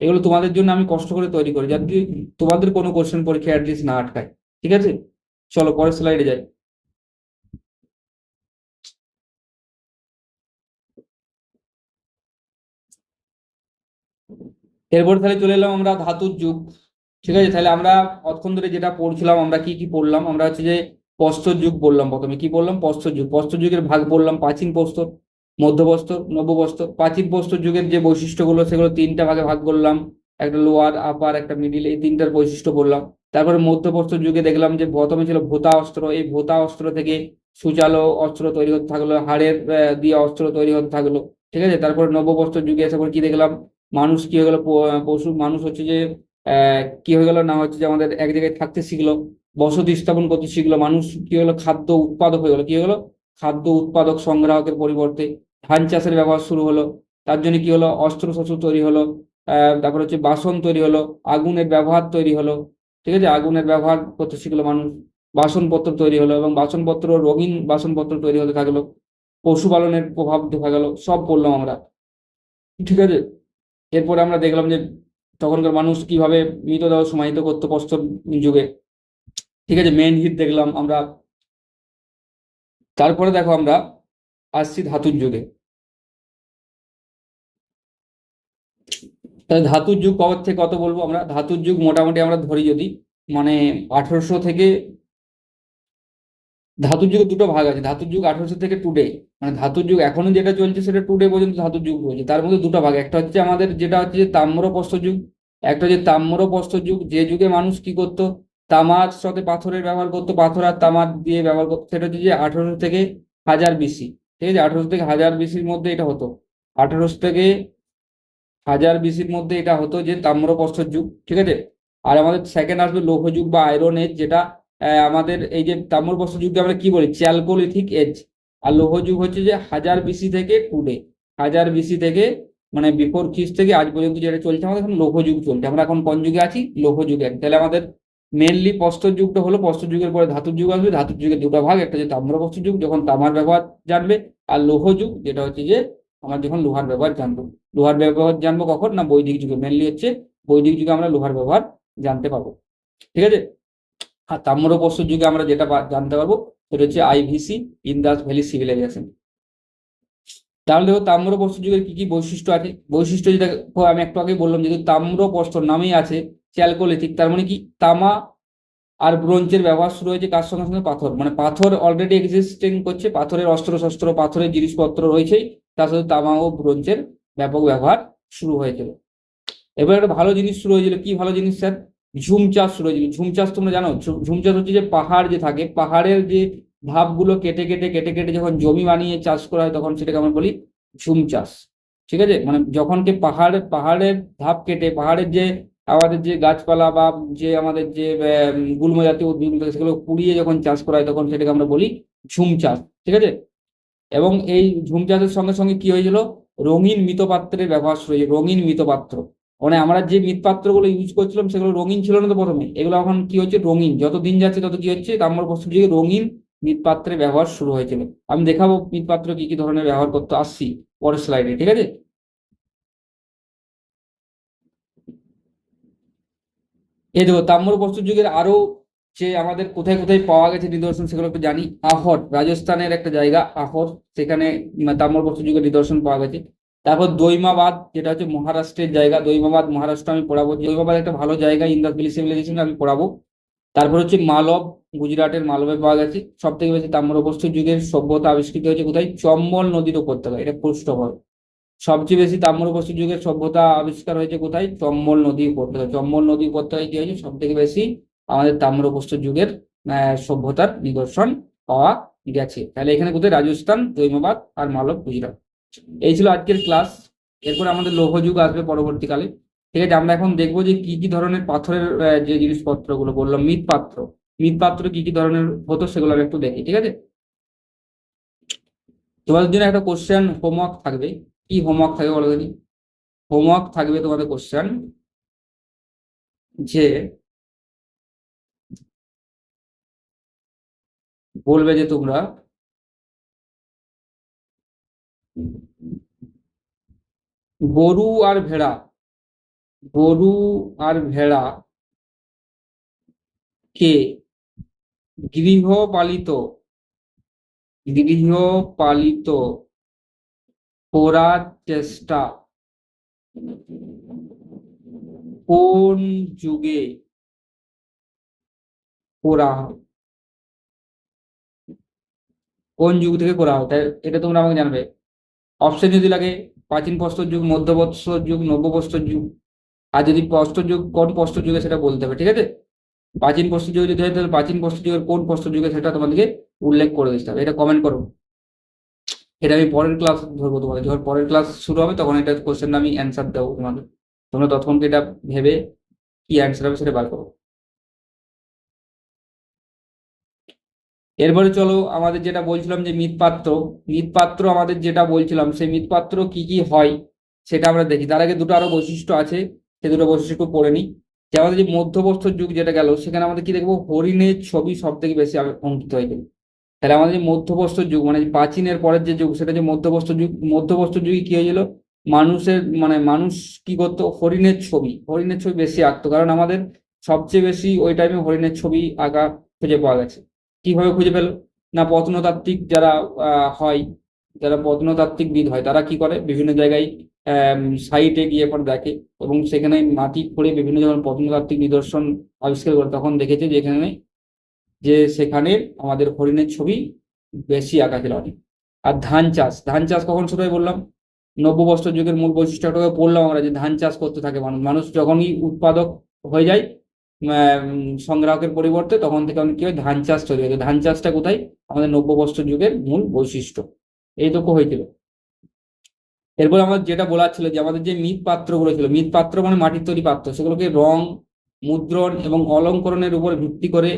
এগুলো তোমাদের জন্য আমি কষ্ট করে তৈরি করি, যাতে তোমাদের কোনো কোশ্চেন পরীক্ষা অ্যাটলিস্ট না আটকায়, ঠিক আছে। চলো পরের স্লাইডে যাই। এরপর তাহলে চলে এলাম আমরা ধাতুর যুগ, ঠিক আছে। তাহলে আমরা অতক্ষণ ধরে যেটা পড়ছিলাম, আমরা কি কি পড়লাম, আমরা হচ্ছে যে প্রস্তর যুগ বললাম, প্রথমে কি বললাম, প্রস্তর যুগ। প্রস্তর যুগের ভাগ বললাম প্রাচীন প্রস্তর, মধ্যপ্রস্তর, নব্যপ্রস্তর। প্রাচীন প্রস্তর যুগের যে বৈশিষ্ট্যগুলো সেগুলো তিনটা ভাগে ভাগ করলাম, একটা লোয়ার, আপার, একটা মিডিল, এই তিনটার বৈশিষ্ট্য বললাম। তারপরে মধ্যপ্রস্তর যুগে দেখলাম যে প্রথমে ছিল ভোঁতা অস্ত্র, এই ভোঁতা অস্ত্র থেকে সূচালো অস্ত্র তৈরি হতে থাকলো, হাড়ের দিয়ে অস্ত্র তৈরি হতে থাকলো, ঠিক আছে। তারপরে নব্যপ্রস্তর যুগে এসে পরে কি দেখলাম, মানুষ কি হয়ে গেল, পশু মানুষ হচ্ছে যে কি হয়ে গেল না, হচ্ছে যে আমাদের এক জায়গায় থাকতে শিখলো, বসতি স্থাপন করতে শিখলো, মানুষ কি হলো, খাদ্য উৎপাদক হয়ে গেলো, কি হয়ে গেলো, খাদ্য উৎপাদক সংগ্রাহকের পরিবর্তে ধান চাষের ব্যবহার শুরু হলো। তার জন্য কি হলো, অস্ত্র শস্ত্র তৈরি হলো, তারপর হচ্ছে বাসন তৈরি হলো, আগুনের ব্যবহার তৈরি হলো, ঠিক আছে, আগুনের ব্যবহার করতে শিখলো মানুষ, বাসনপত্র তৈরি হলো, এবং বাসনপত্র রঙিন বাসনপত্র তৈরি হতে থাকলো, পশুপালনের প্রভাব দেখা গেল, সব পড়লাম আমরা। ঠিক আছে, এরপরে আমরা দেখলাম যে তখনকার মানুষ কিভাবে মৃতদেহ সমাহিত করতো প্রস্তর যুগে। ঠিক আছে, মেন হিট দেখলাম আমরা। তারপরে দেখো আমরা আসছি ধাতুর যুগে। তাহলে ধাতুর যুগ কবে থেকে কত বলবো আমরা? ধাতুর যুগ মোটামুটি আমরা ধরি যদি, মানে 1800 থেকে, ধাতুর যুগের দুটো ভাগ আছে, ধাতুর যুগ 1800 থেকে টুডে, মানে ধাতুর যুগ এখনো যেটা চলছে সেটা টুডে পর্যন্ত ধাতুর যুগ রয়েছে। তার মধ্যে দুটো ভাগ, একটা হচ্ছে আমাদের যেটা হচ্ছে যে তাম্রপ্রস্তর যুগ, একটা হচ্ছে তাম্রপ্রস্তর যুগ, যে যুগে মানুষ কি করতো, তামার সাথে পাথরের ব্যবহার করতো, পাথর আর তামার দিয়ে ব্যবহার করতো। সেটা হচ্ছে যে 1800 থেকে 1000 BC। ঠিক আছে, 1800 থেকে 1000 BC-র মধ্যে এটা হতো, 1800 থেকে 1000 BC-র মধ্যে এটা হতো যে তাম্রপ্রস্তর যুগ। ঠিক আছে, আর আমাদের সেকেন্ড আসবে লৌহ যুগ বা আয়রন এজ, যেটা আমাদের এই যে তাম্রপ্রস্তর যুগকে আমরা কি বলি, চ্যালকোলিথিক এজ। আর লৌহ যুগ হচ্ছে যে 1000 BC থেকে টুডে, 1000 BC থেকে, মানে বিফোর খ্রিস্ট থেকে আজ পর্যন্ত যেটা চলছে আমাদের এখন লৌহ যুগ চলছে। আমরা এখন কোন যুগে আছি? লৌহ যুগে আছি। তাহলে আমাদের মেনলি প্রস্তর যুগটা হলো, প্রস্তর যুগের পরে ধাতুর যুগ আসবে। ধাতুর যুগের দুটো ভাগ, একটা হচ্ছে তাম্রপ্রস্তর যুগ যখন তামার ব্যবহার জানবে, আর লৌহ যুগ যেটা হচ্ছে যে আমরা যখন লোহার ব্যবহার জানবো। লোহার ব্যবহার জানবো কখন না, বৈদিক যুগে। মেনলি হচ্ছে বৈদিক যুগে আমরা লোহার ব্যবহার জানতে পারবো। ঠিক আছে, আর তাম্রপ্রস্তর যুগে আমরা যেটা জানতে পারবো সেটা হচ্ছে IVC, ইন্দাস ভ্যালি সিভিলাইজেশন। তাহলে দেখো তাম্রপ্রস্তর যুগের কি কি বৈশিষ্ট্য আছে। বৈশিষ্ট্য যেটা আমি একটু আগে বললাম, যেহেতু তাম্রপ্রস্তর নামেই আছে চ্যালকোলিথিক, তার মানে কি তামা আর ব্রোঞ্জের ব্যবহার শুরু হয়েছে কার সঙ্গে সঙ্গে? পাথর, মানে পাথর অলরেডি এক্সিস্টিং করছে, পাথরের অস্ত্র শস্ত্র, পাথরের জিনিসপত্র রয়েছেই, তার সাথে তামা ও ব্রোঞ্জের ব্যাপক ব্যবহার শুরু হয়েছিল। এবার একটা ভালো জিনিস শুরু হয়েছিল, কি ভালো জিনিস স্যার? ঝুম চাষ শুরু হয়েছিল। ঝুম চাষ তোমরা জানো? ঝুম চাষ হচ্ছে যে পাহাড় যে থাকে, পাহাড়ের যে ধাপগুলো কেটে কেটে কেটে কেটে যখন জমি বানিয়ে চাষ করা হয় তখন সেটাকে আমরা বলি ঝুম চাষ। ঠিক আছে, মানে যখন কি পাহাড়ের ধাপ কেটে, পাহাড়ের যে আমাদের যে গাছপালা বা যে আমাদের যে গুল্ম জাতীয় উদ্ভিদ থাকে সেগুলো পুড়িয়ে যখন চাষ করা হয় তখন সেটাকে আমরা বলি ঝুম চাষ। ঠিক আছে, এবং এই ঝুম চাষের সঙ্গে সঙ্গে কি হয়েছিল, রঙিন মৃৎপাত্রের ব্যবহার শুরু হয়েছে। রঙিন মৃৎপাত্র, মানে আমরা যে মৃৎপাত্রগুলো ইউজ করছিলাম সেগুলো রঙিন ছিল না তো প্রথমে, এগুলো এখন কি হচ্ছে, রঙিন। যত দিন যাচ্ছে তত কি হচ্ছে, তাম্রপ্রস্তর যুগে রঙিন মৃৎপাত্রের ব্যবহার শুরু হয়েছিল। আমি দেখাবো মৃৎপাত্র কি কি ধরনের ব্যবহার করতে, আসছি পরের স্লাইডে। ঠিক আছে, এই দেখো তাম্রপ্রস্তর যুগের আরো যে আমাদের কোথায় কোথায় পাওয়া গেছে নিদর্শন সেগুলো একটু জানি। আহট, রাজস্থানের একটা জায়গা আহট, সেখানে তাম্রপ্রস্তর যুগের নিদর্শন পাওয়া গেছে। তারপর দৈমাবাদ, যেটা হচ্ছে মহারাষ্ট্রের জায়গা, দৈমাবাদ মহারাষ্ট্র আমি পড়াবো। দৈমাবাদ একটা ভালো জায়গা, ইন্দাস ভ্যালি সিভিলাইজেশন আমি পড়াবো। তারপর হচ্ছে মালব, গুজরাটের মালবে পাওয়া গেছে। সব থেকে বেশি তাম্রপ্রস্তর যুগের সভ্যতা আবিষ্কৃত হয়েছে কোথায়? চম্বল নদীর উপত্যকা, এটা প্রশ্নপর। সবচেয়ে বেশি তাম্রপ্রস্তর যুগের সভ্যতা আবিষ্কার হয়েছে কোথায়? চম্বল নদী উপত্যকা। চম্বল নদী উপত্যকায় কি হয়েছে, সব থেকে বেশি আমাদের তাম্রপ্রস্তর যুগের সভ্যতার নিদর্শন পাওয়া গেছে। তাহলে এখানে কোথায়? রাজস্থান, জৈমাবাদ আর মালব, গুজরাট। এই ছিল আজকের ক্লাস। এরপর আমাদের লৌহ যুগ আসবে পরবর্তীকালে। ঠিক আছে, আমরা এখন দেখবো যে কি কি ধরনের পাথরের যে জিনিসপত্রগুলো বললাম, মৃৎপাত্র, মৃৎপাত্র কি কি ধরনের হতো সেগুলো আমি একটু দেখি। ঠিক আছে, তোমাদের জন্য একটা কোশ্চেন হোমওয়ার্ক থাকবে। কি হোমওয়ার্ক থাকবে বলো দেখি? হোমওয়ার্ক থাকবে তোমাদের কোশ্চেন, যে বলবে যে তোমরা গরু আর ভেড়া, গরু আর ভেড়া কে গৃহপালিত, গৃহপালিত করার চেষ্টা কোন যুগে করা হয়? কোন যুগ থেকে করা হয়, তাই এটা তোমরা আমাকে জানবে। অপশন যদি লাগে, প্রাচীন প্রস্তর যুগ, মধ্যপ্রস্তর যুগ, নব্যপ্রস্তর যুগ। আর যদি প্রস্তর যুগ কোন প্রস্তর যুগে সেটা বলতে হবে। ঠিক আছে, প্রাচীন প্রস্তর যুগে যদি হয় তাহলে প্রাচীন প্রস্তর যুগের কোন প্রস্তর যুগে সেটা তোমাদেরকে উল্লেখ করে দিতে হবে। এটা কমেন্ট করো। এটা আমি পরের ক্লাস ধরবো তোমাদের, যখন পরের ক্লাস শুরু হবে তখন এটা কোশ্চেন আমি অ্যান্সার দেবো তোমাদের। তোমরা ততক্ষণকে এটা ভেবে কি অ্যান্সার হবে সেটা বার করো। এরপরে চলো আমাদের যেটা বলছিলাম যে মৃৎপাত্র, মৃৎপাত্র আমাদের যেটা বলছিলাম সেই মৃৎপাত্র কি কি হয় সেটা আমরা দেখি। তার আগে দুটো আরো বৈশিষ্ট্য আছে, সেই দুটো বৈশিষ্ট্য একটু পড়ে নিই। যে আমাদের যে মধ্যপ্রস্তর যুগ যেটা গেল, সেখানে আমাদের কি দেখবো, হরিণের ছবি সব থেকে বেশি অঙ্কিত হয়েছিল। তাহলে আমাদের যে মধ্যপ্রস্তর যুগ মানে প্রাচীনের পরের যে যুগ, সেটা যে মধ্যপ্রস্তর যুগ, মধ্যপ্রস্তর যুগে কি হয়েছিল, মানুষের মানে মানুষ কি করতো, হরিণের ছবি বেশি আঁকতো, কারণ আমাদের সবচেয়ে বেশি ওই টাইমে হরিণের ছবি আঁকা খুঁজে পাওয়া গেছে। কিভাবে খুঁজে পেল না, প্রত্নতাত্ত্বিক যারা হয়, যারা প্রত্নতাত্ত্বিকবিদ হয়, তারা কি করে, বিভিন্ন জায়গায় সাইটে গিয়ে পরে দেখে, এবং সেখানে মাটি খুঁড়ে বিভিন্ন যখন প্রত্নতাত্ত্বিক নিদর্শন আবিষ্কার করে, তখন দেখেছে সেখানে আমাদের হরিণের ছবি বেশি আঁকা ছিল অনেক। আর ধান চাষ কখন শুরু হয় বললাম, নব্যবস্ত্র যুগের মূল বৈশিষ্ট্যটাকে পড়লাম আমরা, যে ধান চাষ করতে থাকে মানুষ। মানুষ যখনই উৎপাদক হয়ে যায় সংগ্রাহকের পরিবর্তে, তখন থেকে কি হয়, ধান চাষ তৈরি হয়। ধান চাষটা কোথায়, আমাদের নব্যবস্ত্র যুগের মূল বৈশিষ্ট্য। এই তো হয়েছিল। এরপর আমার যেটা বলার ছিল, যে আমাদের যে মৃৎপাত্রগুলো ছিল, মৃৎপাত্র মানে মাটির তৈরি পাত্র, সেগুলোকে রং, মুদ্রণ এবং অলঙ্করণের উপর ভিত্তি করে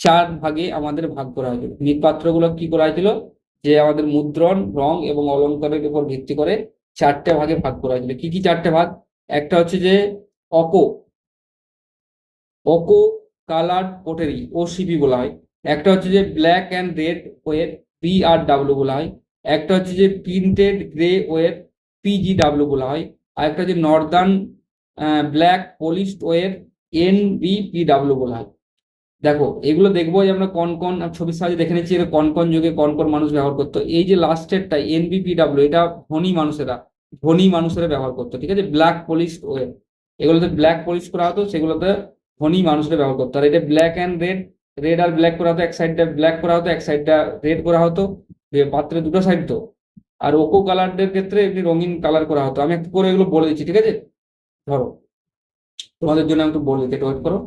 4 ভাগে আমাদের ভাগ করা হয়েছিল। মৃৎপাত্রগুলো কি করা হয়েছিল, যে আমাদের মুদ্রণ, রং এবং অলঙ্কারের উপর ভিত্তি করে 4টে ভাগে ভাগ করা হয়েছিল। কি কি 4টে ভাগ? একটা হচ্ছে যে অকো অকো কালার্ড পোটেরি, ওসিপি বলা হয়। একটা হচ্ছে যে ব্ল্যাক অ্যান্ড রেড ওয়ের, BRW বলা হয়। একটা হচ্ছে যে প্রিন্টেড গ্রে ওয়ের, PGW বলা হয়। আর একটা হচ্ছে নর্দার্ন ব্ল্যাক পলিশড ওয়ের, NBPW বলা হয়। দেখো, এগুলো দেখবো যে আমরা কন ছবির সাহায্যে দেখে নিচ্ছি, এটা কন যুগে কন মানুষ ব্যবহার করতো। এই যে লাস্টেরটা NBPW, এটা ধনী মানুষেরা ব্যবহার করতো, ঠিক আছে। ব্ল্যাক পলিশ ওয়ের, এগুলোতে ব্ল্যাক পলিশ করা হতো, সেগুলোতে ধনী মানুষেরা ব্যবহার করতো। আর এটা ব্ল্যাক অ্যান্ড রেড, রেড আর ব্ল্যাক করা হতো, এক সাইডটা ব্ল্যাক করা হতো, এক সাইডটা রেড করা হতো, পাত্রে দুটো সাইড তো। আর ওকো কালারদের ক্ষেত্রে এমনি রঙিন কালার করা হতো। আমি একটু করে এগুলো বলে দিচ্ছি, ঠিক আছে। ধরো, তোমাদের জন্য আমি একটু বলে দিচ্ছি, একটু ওয়েট করো।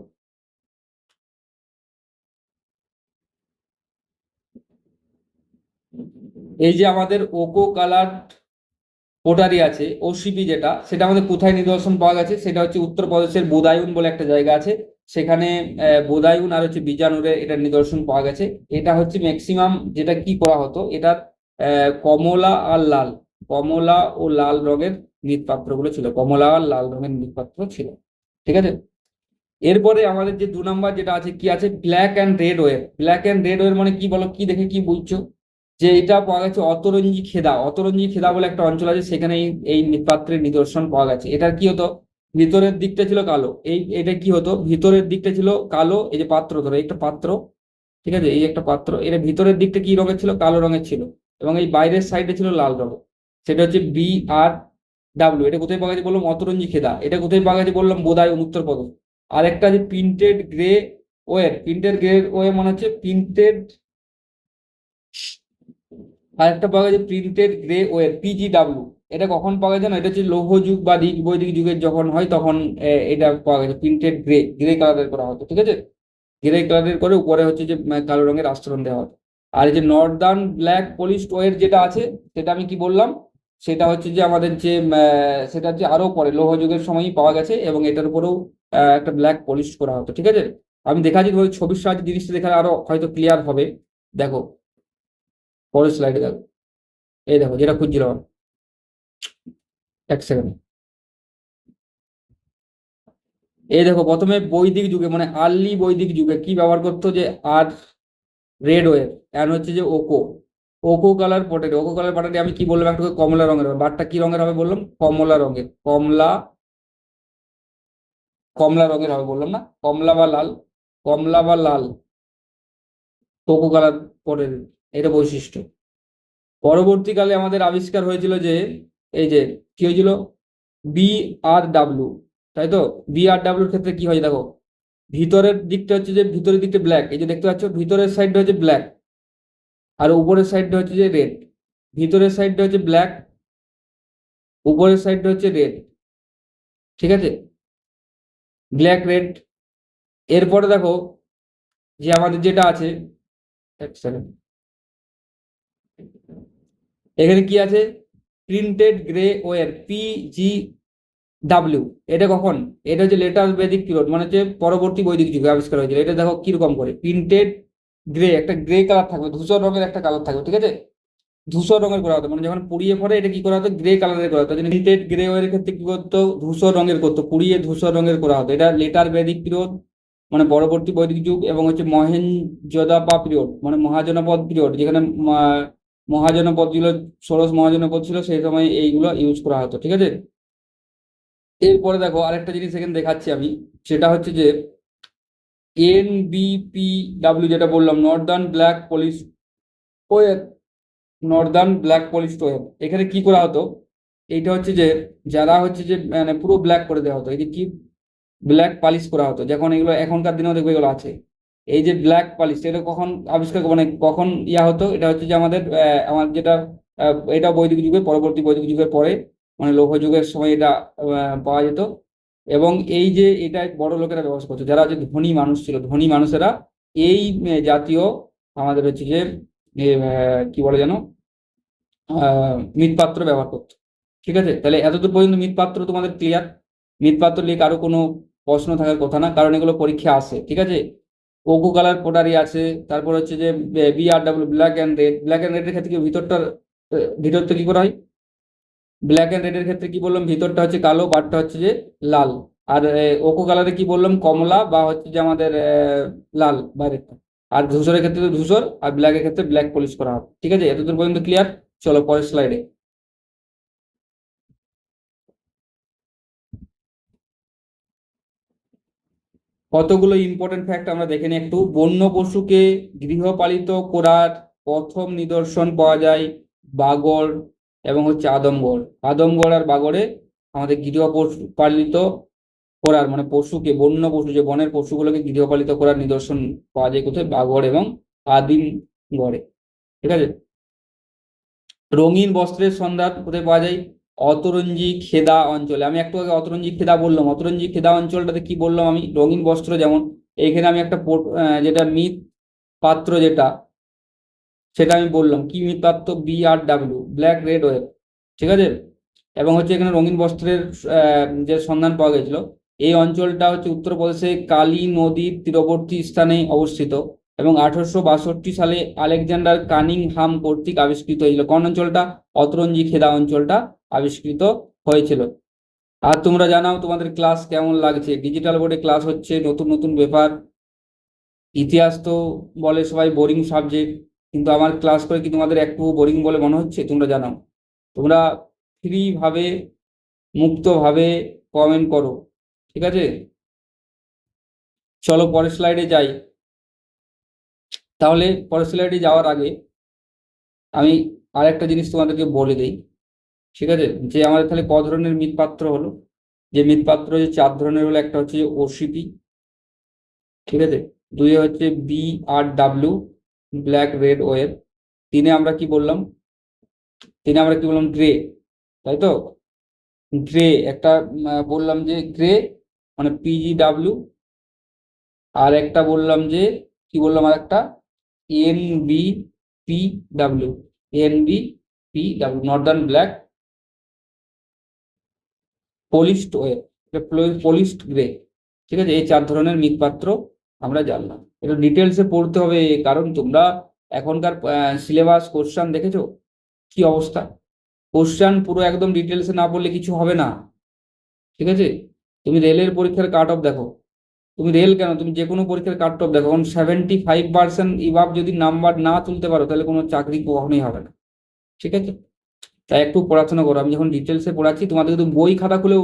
এই যে আমাদের ওকো কালার পোটারি আছে, ওসিপি যেটা, সেটা আমাদের কোথায় নিদর্শন পাওয়া গেছে, সেটা হচ্ছে উত্তরপ্রদেশের বোদায়ুন বলে একটা জায়গা আছে, সেখানে বোদায়ুন আর হচ্ছে বিজানুরে এটার নিদর্শন পাওয়া গেছে। এটা হচ্ছে ম্যাক্সিমাম যেটা কি করা হতো, এটা কমলা আর লাল, কমলা ও লাল রঙের মৃৎপাত্রগুলো ছিল, কমলা আর লাল রঙের মৃৎপাত্র ছিল, ঠিক আছে। এরপরে আমাদের যে 2 নম্বর যেটা আছে, কি আছে, black and red ware. Black and red ware মানে কি বলো, কি দেখে কি বুঝছো, যে এটা পাওয়া গেছে অতরঞ্জি খেদা বলে একটা অঞ্চল আছে, সেখানে এই মৃৎপাত্রের নিদর্শন পাওয়া গেছে। এটার কি হতো, ভিতরের দিকটা ছিল কালো, এটা কি হতো, ভিতরের দিকটা ছিল কালো। এই যে পাত্র, ধরো একটা পাত্র, ঠিক আছে, এই একটা পাত্র, এটা ভিতরের দিকটা কি রঙের ছিল, কালো রঙের ছিল, এবং এই বাইরের সাইডে ছিল লাল রঙের। সেটা হচ্ছে BRW। এটা কোথায় পাওয়া গেছে বললাম, অতরঞ্জি খেদা। এটা কোথায় পাওয়া গেছে বললাম, বোদায়ুন, উত্তরপ্রদেশ। আর একটা যে প্রিন্টেড গ্রে ওয়ে মানে হচ্ছে প্রিন্টেড, আর একটা পাওয়া গেছে প্রিন্টেড গ্রে ওয়ের, PGW। এটা কখন পাওয়া গেছে না, এটা হচ্ছে লৌহ যুগ বা বৈদিক যুগের যখন হয়, তখন এটা পাওয়া গেছে। প্রিন্টেড গ্রে কালারের করা হতো, ঠিক আছে। গ্রে কালারের করে উপরে হচ্ছে যে কালো রঙের আস্তরণ দেওয়া হতো। আর এই যে নর্দার্ন ব্ল্যাক পলিশড ওয়ের যেটা আছে, সেটা আমি কি বললাম, সেটা হচ্ছে যে আমাদের যে সেটা হচ্ছে আরো পরে লৌহ যুগের সময়ই পাওয়া গেছে, এবং এটার উপরেও একটা ব্ল্যাক পলিশ করা হতো, ঠিক আছে। আমি দেখাচ্ছি, ওই ছবির সাহায্যে জিনিসটা দেখালে আরো হয়তো ক্লিয়ার হবে। দেখো, পরের স্লাইডে দেখো, এই দেখো যেটা খুঁজছিলাম, এক সেকেন্ড। এই দেখো, প্রথমে বৈদিক যুগে মানে আর্লি বৈদিক যুগে কি ব্যবহার করতো, যে আর রেড ওয়ের, এন্ড হচ্ছে যে ওকো কালার পটেটো আমি কি বললাম, একটু কমলা রঙের হবে। বাটটা কি রঙের হবে বললাম, কমলা রঙের, কমলা রঙের হবে বললাম না, কমলা বা লাল কোকো কালার পটেটো, এটা বৈশিষ্ট্য। পরবর্তীকালে আমাদের আবিষ্কার হয়েছিল যে এই যে কি হয়েছিল, BRW, তাই তো। BRWর ক্ষেত্রে কি হয় দেখো, ভিতরের দিকটা হচ্ছে যে ভিতরের দিকটা ব্ল্যাক, এই যে দেখতে পাচ্ছ, ভিতরের সাইডটা হচ্ছে ব্ল্যাক, আর উপরের সাইডটা হচ্ছে যে রেড। ভিতরের সাইডটা হচ্ছে ব্ল্যাক, উপরের সাইডটা হচ্ছে রেড, ঠিক আছে, ব্ল্যাক রেড। এরপরে দেখো, যে আমাদের যেটা আছে, এক সেকেন্ড, এখানে কি আছে, প্রিন্টেড গ্রে ওয়ের, PGW। এটা কখন, এটা হচ্ছে লেটার বৈদিক পিরিয়ড, মানে হচ্ছে পরবর্তী বৈদিক যুগে আবিষ্কার হয়েছিল। এটা দেখো কিরকম করে, প্রিন্টেড গ্রে, একটা গ্রে কালার থাকবে, ধূসর রঙের একটা কালার থাকবে, ঠিক আছে। ধূসর রঙের করা হতো, মানে যখন পুড়িয়ে পরে এটা কি করা হতো, গ্রে কালারের করা হতো। লিমিটেড গ্রে ওয়ের ক্ষেত্রে কি করতো, ধূসর রঙের করতো, পুড়িয়ে ধূসর রঙের করা হতো। এটা লেটার বৈদিক পিরিয়ড, মানে পরবর্তী বৈদিক যুগ, এবং হচ্ছে মহেঞ্জোদারো পিরিয়ড, মানে মহাজনপদ পিরিয়ড, যেখানে মহাজনপদ ছিল, ষোড়শ মহাজনপদ ছিল, সেই সময় এইগুলো ইউজ করা হতো। ঠিক আছে, এরপরে দেখো আরেকটা জিনিস এখানে দেখাচ্ছি আমি, সেটা হচ্ছে যে NBPW, যেটা বললাম, Northern black polish web, Northern black polished web. এখানে কি করা হতো, এইটা হচ্ছে যে যারা হচ্ছে যে মানে পুরো ব্ল্যাক করে দেওয়া হতো, এই যে কি ব্ল্যাক পালিশ করা হতো। যখন এগুলো এখনকার দিনেও দেখবে এগুলো আছে, এই যে ব্ল্যাক পালিশ, এটা কখন আবিষ্কার, মানে কখন ইয়া হতো, এটা হচ্ছে যে আমার যেটা এটা বৈদিক যুগে, পরবর্তী বৈদিক যুগের পরে, মানে লৌহ যুগের সময় এটা পাওয়া যেত। এবং এই যে এটা বড় লোকেরা ব্যবহার করতো, যারা হচ্ছে ধনী মানুষ ছিল, ধনী মানুষেরা এই জাতীয় আমাদের হচ্ছে যে কি বলে যেন মৃৎপাত্র ব্যবহার করতো। ঠিক আছে, তাহলে এতদূর পর্যন্ত মৃৎপাত্র তোমাদের ক্লিয়ার। মৃৎপাত্র নিয়ে কারো কোনো প্রশ্ন থাকার কথা না, কারণ এগুলো পরীক্ষা আসে। ঠিক আছে, কোকো কালার পোটারি আছে, তারপর হচ্ছে যে BRW, black and red. Black and রেডের ক্ষেত্রে কি ভিতরটা কি করা হয়, ব্ল্যাক অ্যান্ড রেডের ক্ষেত্রে কি বললাম, ভিতরটা হচ্ছে কালো, বারটা হচ্ছে যে লাল। আর ওকো কালারে কি বললাম, কমলা বা হচ্ছে যে আমাদের লাল বাইরেরটা। আর ধূসরের ক্ষেত্রে তো ধূসর, আর ব্ল্যাকের ক্ষেত্রে ব্ল্যাক পলিশ করা হবে। ঠিক আছে, এতদূর পর্যন্ত ক্লিয়ার। চলো পরের স্লাইডে। কতগুলো ইম্পর্টেন্ট ফ্যাক্ট আমরা দেখে নিই একটু। বন্য পশুকে গৃহপালিত করার প্রথম নিদর্শন পাওয়া যায় বাগড় এবং হচ্ছে আদমগড়। আদমগড় আর বাগড়ে আমাদের গৃহপশু পালিত করার, মানে পশুকে, বন্য পশু, যে বনের পশুগুলোকে গৃহপালিত করার নিদর্শন পাওয়া যায় কোথায়, বাগড় এবং আদিমগড়ে। ঠিক আছে, রঙিন বস্ত্রের সন্ধান কোথায় পাওয়া যায়, অতরঞ্জি খেদা অঞ্চলে। আমি একটু আগে অতরঞ্জি খেদা বললাম, অতরঞ্জি খেদা অঞ্চলটাতে কি বললাম আমি, রঙিন বস্ত্র। যেমন এইখানে আমি একটা যেটা মৃৎ পাত্র, যেটা সেটা আমি বললাম কি মৃৎ পাত্র, BRW, ব্ল্যাক রেড ওয়েব। ঠিক আছে, এবং হচ্ছে এখানে রঙিন বস্ত্রের যে সন্ধান পাওয়া গেছিল। এই অঞ্চলটা হচ্ছে উত্তরপ্রদেশে কালী নদীর তীরবর্তী স্থানে অবস্থিত, এবং 1862 সালে আলেকজান্ডার কানিংহাম কর্তৃক আবিষ্কৃত হয়েছিল। কোন অঞ্চলটা, অতরঞ্জি খেদা অঞ্চলটা আবিষ্কৃত হয়েছিল। আর তোমরা জানাও তোমাদের ক্লাস কেমন লাগছে। ডিজিটাল বোর্ডে ক্লাস হচ্ছে, নতুন নতুন ব্যাপার। ইতিহাস তো বলে সবাই বোরিং সাবজেক্ট, কিন্তু আমার ক্লাস করে কি তোমাদের একটু বোরিং বলে মনে হচ্ছে? তোমরা জানাও। তোমরা ফ্রি ভাবে, মুক্তভাবে কমেন্ট করো। ঠিক আছে, চলো পরের স্লাইডে যাই। তাহলে পরের স্লাইডে যাওয়ার আগে আমি আরেকটা জিনিস তোমাদেরকে বলে দিই। ঠিক আছে, যে আমাদের তাহলে ক ধরনের মৃৎপাত্র হলো, যে মৃৎপাত্র যে 4 ধরনের হলো। একটা হচ্ছে OCP, ঠিক আছে, দুই হচ্ছে BRW, ব্ল্যাক রেড ওয়েব। তিনে আমরা কি বললাম, গ্রে, তাই তো। গ্রে একটা বললাম যে গ্রে, মানে PGW। আর একটা বললাম যে কি বললাম, আর একটা NBPW, NBPW, Northern black polished web, polished grey. ঠিক আছে, এই 4 ধরনের মৃৎপাত্র আমরা জানলাম। এটা ডিটেলসে পড়তে হবে, কারণ তোমরা এখনকার সিলেবাস কোশ্চান দেখেছো কি অবস্থা। কোশ্চান পুরো একদম ডিটেলসে না পড়লে কিছু হবে না। ঠিক আছে, তুমি রেলের পরীক্ষার কাট অফ দেখো, তুমি রেল কেন, তুমি যে কোনো পরীক্ষার কাট অফ দেখো, কারণ 75% ইভাব যদি নাম্বার না তুলতে পারো, তাহলে কোনো চাকরি কখনোই হবে না। ঠিক আছে, তাই একটু পড়াশোনা করো। আমি যখন ডিটেলসে পড়াচ্ছি, তোমাদের কিন্তু বই খাতা খুলেও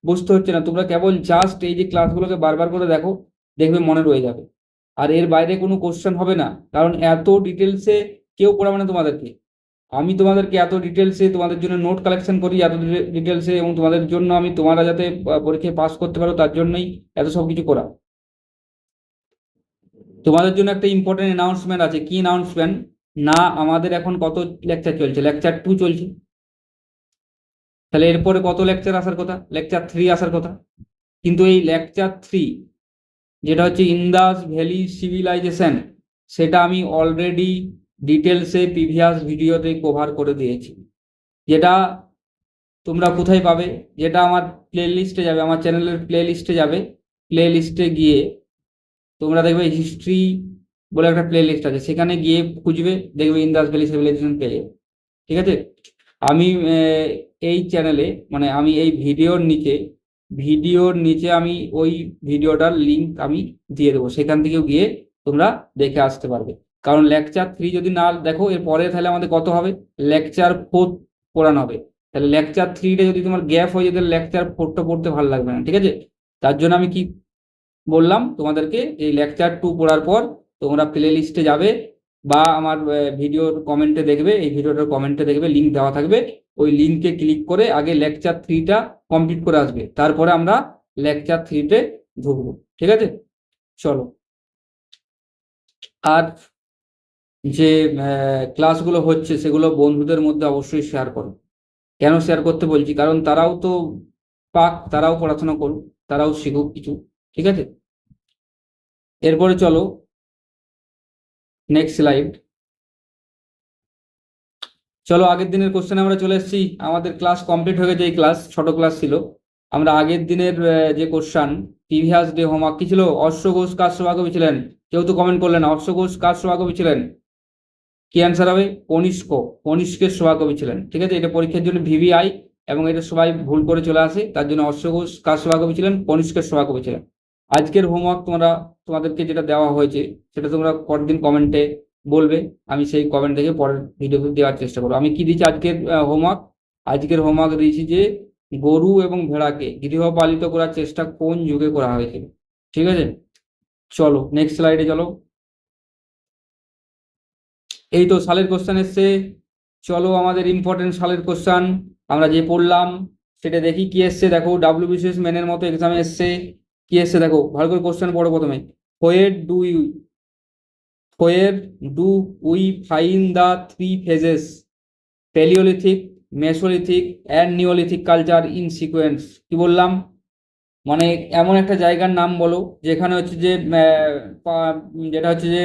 বুঝতে হচ্ছে না, তোমরা কেবল জাস্ট এই যে ক্লাসগুলোকে বারবার করে দেখো, দেখবে মনে রয়ে যাবে। আর এর বাইরে কোনো কোশ্চেন হবে না, কারণ এত ডিটেলসে কেউ পড়াবে না তোমাদেরকে। আমি তোমাদেরকে এত ডিটেলসে তোমাদের জন্য নোট কালেকশন করি, এত ডিটেলসে, এবং তোমাদের জন্য আমি, তোমরা যাতে পরীক্ষায় পাস করতে পারো তার জন্যই এত সব কিছু করা। তোমাদের জন্য একটা ইম্পর্টেন্ট অ্যানাউন্সমেন্ট আছে। কি অ্যানাউন্সমেন্ট, না আমাদের এখন কত লেকচার চলছে, লেকচার 2 চলছে। তাহলে এরপরে কত লেকচার আসার কথা, লেকচার 3 আসার কথা। কিন্তু এই লেকচার 3, যেটা হচ্ছে ইন্দাস ভ্যালি সিভিলাইজেশন, সেটা আমি অলরেডি ডিটেলসে প্রিভিয়াস ভিডিওতে কভার করে দিয়েছি। যেটা তোমরা কোথায় পাবে, যেটা আমার প্লে লিস্টে যাবে, আমার চ্যানেলের প্লে লিস্টে যাবে। প্লে লিস্টে গিয়ে তোমরা দেখবে হিস্ট্রি বলে একটা প্লে লিস্ট আছে, সেখানে গিয়ে খুঁজবে, দেখবে ইন্দাস ভ্যালি সিভিলাইজেশন পেয়ে যাবে। ঠিক আছে। আমি এই চ্যানেলে মানে আমি এই ভিডিওর নিচে আমি ওই ভিডিওটার লিঙ্ক আমি দিয়ে দেবো, সেখান থেকেও গিয়ে তোমরা দেখে আসতে পারবে। কারণ লেকচার 3 যদি না দেখো এরপরে তাহলে আমাদের কত হবে, লেকচার 4 পড়ানো হবে। তাহলে লেকচার 3টা যদি তোমার গ্যাপ হয়ে যায় তাহলে লেকচার 4টা পড়তে ভালো লাগবে না, ঠিক আছে। তার জন্য আমি কি বললাম তোমাদেরকে, এই লেকচার 2 পড়ার পর তোমরা প্লে লিস্টে যাবে বা আমার ভিডিওর কমেন্টে দেখবে, এই ভিডিওটার কমেন্টে দেখবে লিঙ্ক দেওয়া থাকবে, ওই লিঙ্কে ক্লিক করে আগে লেকচার 3টা কমপ্লিট করে আসবে, তারপরে আমরা লেকচার 3তে ঢুকবো, ঠিক আছে। চলো, আর যে ক্লাসগুলো হচ্ছে সেগুলো বন্ধুদের মধ্যে অবশ্যই শেয়ার করো। কেন শেয়ার করতে বলছি, কারণ তারাও তো তারাও পড়াশোনা করুক, তারাও শিখুক কিছু, ঠিক আছে। এরপরে চলো নেক্সট স্লাইড। চলো, আগের দিনের কোশ্চেনে আমরা চলে এসেছি, আমাদের ক্লাস কমপ্লিট হয়ে গেছে, এই ক্লাস ছোট ক্লাস ছিল। আমরা আগের দিনের যে কোশ্চান, প্রিভিয়াস ডে হোমওয়ার্ক কি ছিল, অশ্ব ঘোষ কার সভাকবি ছিলেন, কেউ তো কমেন্ট করলেন অশ্ব ঘোষ কার সভাকবি ছিলেন, কি অ্যান্সার হবে, কনিষ্কের সভাকবি ছিলেন, ঠিক আছে। এটা পরীক্ষার জন্য ভিভিআই এবং এটা সবাই ভুল করে চলে আসে, তার জন্য অশ্ব ঘোষ কার সভাকবি ছিলেন, কনিষ্কের সভাকবি ছিলেন। আজকের হোমওয়ার্ক তোমাদেরকে যেটা দেওয়া হয়েছে সেটা তোমরা পরের দিন কমেন্টে বলবে, আমি সেই কমেন্ট থেকে পরের ভিডিওতে দেওয়ার চেষ্টা করবো। আমি কি দিচ্ছি আজকের হোমওয়ার্ক দিয়েছি যে গরু এবং ভেড়াকে গৃহপালিত করার চেষ্টা কোন যুগে করা হয়েছিল, ঠিক আছে। চলো নেক্সট স্লাইডে চলো। এই তো সালের কোশ্চেন এসছে, চলো আমাদের ইম্পর্টেন্ট সালের কোশ্চেন আমরা যে পড়লাম সেটা দেখি কি এসছে। দেখো WBCS মেনের মতো এক্সামে এসছে, কি এসছে দেখো, ভালো করে কোশ্চেন পড়ো প্রথমে। Where do you where do we find the 3 phases palaeolithic, mesolithic and neolithic culture in sequence. কি বললাম, মানে এমন একটা জায়গার নাম বলো যেখানে হচ্ছে যে যেটা হচ্ছে যে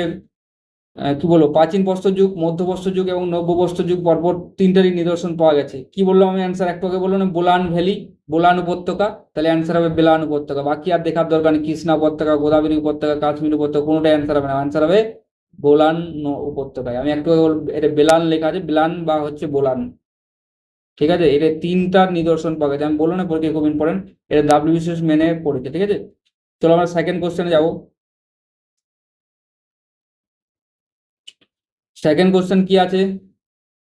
কি বলবো, প্রাচীন প্রস্তর যুগ, মধ্যপ্রস্তর যুগ এবং নব্যপ্রস্তর যুগ পরপর তিনটারই নিদর্শন পাওয়া গেছে। কি বললাম আমি অ্যান্সার, একটু আগে বললাম না, বোলান ভ্যালি, বোলান উপত্যকা, তাহলে অ্যান্সার হবে বেলান উপত্যকা। বাকি আর দেখার দরকার নেই, কৃষ্ণা উপত্যকা, গোদাবরী উপত্যকা, কাশ্মীর উপত্যকা, কোনোটাই অ্যান্সার হবে না, অ্যান্সার হবে বোলান উপত্যকায়। আমি একটু আগে এটা বেলান লেখা আছে, বেলান বা হচ্ছে বোলান, ঠিক আছে। এটা তিনটার নিদর্শন পাওয়া গেছে, আমি বললাম না পরীক্ষা খুব ইম্পর্টেন্ট, এটা WBCS মেনে পড়েছে, ঠিক আছে। চলো আমরা সেকেন্ড কোশ্চেনে যাবো। সেকেন্ড কোশ্চেন কি আছে,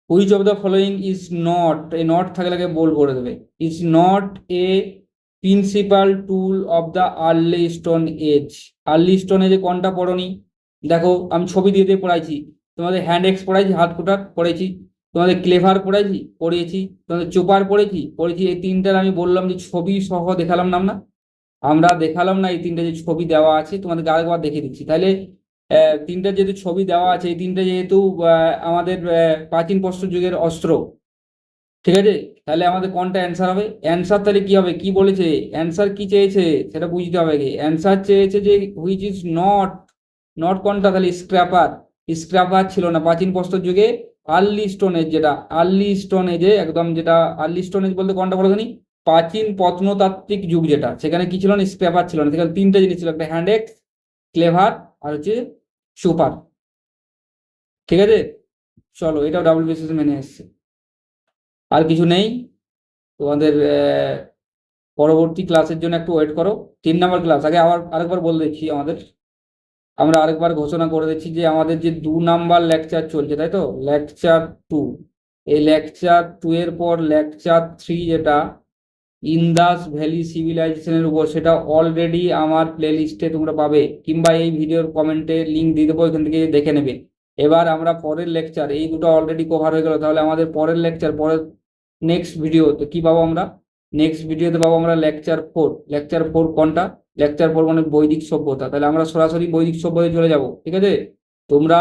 which of the following is not, এই নট থাকলে আগে বোল্ড করে দেবে, is not a principal tool of the early stone age. Early stone এজে কোনটা পড়নি, দেখো আমি ছবি দিয়ে দিয়ে পড়াইছি, তোমাদের হ্যান্ড এক্স পড়াইছি, হাত কুটার পড়েছি, তোমাদের ক্লেভার পড়িয়েছি, তোমাদের চোপার পড়েছি, এই তিনটার আমি বললাম যে ছবি সহ দেখালাম নাম না, আমরা দেখালাম না এই তিনটে যে ছবি দেওয়া আছে, তোমাদেরকে আরেকবার দেখিয়ে দিচ্ছি। তাহলে তিনটা যেহেতু ছবি দেওয়া আছে, এই তিনটে যেহেতু আমাদের প্রাচীন প্রস্তর যুগের অস্ত্র, ঠিক আছে, তাহলে আমাদের কোনটা অ্যান্সার হবে, অ্যান্সার তাহলে কি হবে, কি বলেছে অ্যান্সার কি চেয়েছে সেটা বুঝতে হবে আগে। অ্যান্সার চেয়েছে যে হুইচ ইজ নট, নট কোনটা, তাহলে স্ক্র্যাপার ছিল না প্রাচীন প্রস্তর যুগে। আর্লি স্টোন এজ, যেটা আর্লি স্টোন এজে একদম, যেটা আর্লি স্টোন এজ বলতে কোনটা বলে জানি, প্রাচীন প্রত্নতাত্ত্বিক যুগ যেটা, সেখানে কি ছিল না, স্ক্র্যাপার ছিল না, সেখানে তিনটে জিনিস ছিল, একটা হ্যান্ড এক্স, ক্লেভার আর হচ্ছে সুপার, ঠিক আছে। চলো এটাও WBCS মেনে এসছে, আর কিছু নেই তোমাদের। পরবর্তী ক্লাসের জন্য একটু ওয়েট করো। 3 নম্বর ক্লাস আগে আবার আরেকবার বলে দিচ্ছি, আমরা আরেকবার ঘোষণা করে দিচ্ছি যে আমাদের যে 2 নাম্বার লেকচার চলছে, তাই তো, লেকচার 2, এই লেকচার 2 এর পর লেকচার 3 যেটা ইন্দাস ভ্যালি সিভিলাইজেশনের উপর, সেটা অলরেডি আমার প্লে লিস্টে তোমরা পাবে, কিংবা এই ভিডিওর কমেন্টে লিঙ্ক দিয়ে দেবো, এখান থেকে দেখে নেবে। এবার আমরা পরের লেকচার, এই দুটো অলরেডি কভার হয়ে গেল, তাহলে আমাদের পরের লেকচার, পরের নেক্সট ভিডিওতে কি পাবো আমরা, নেক্সট ভিডিওতে পাবো আমরা লেকচার 4। লেকচার 4 কোনটা, লেকচার 4 মানে বৈদিক সভ্যতা, তাহলে আমরা সরাসরি বৈদিক সভ্যতায় চলে যাব, ঠিক আছে। তোমরা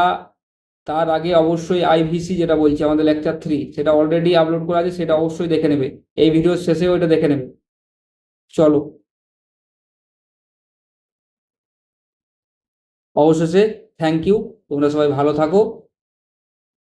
তার আগে অবশ্যই IVC যেটা বলছি আমাদের লেকচার 3, সেটা অলরেডি আপলোড করা আছে, সেটা অবশ্যই দেখে নেবে, এই ভিডিওর শেষেও এটা দেখে নেবে। চলো, অবশেষে থ্যাংক ইউ, তোমরা সবাই ভালো থাকো।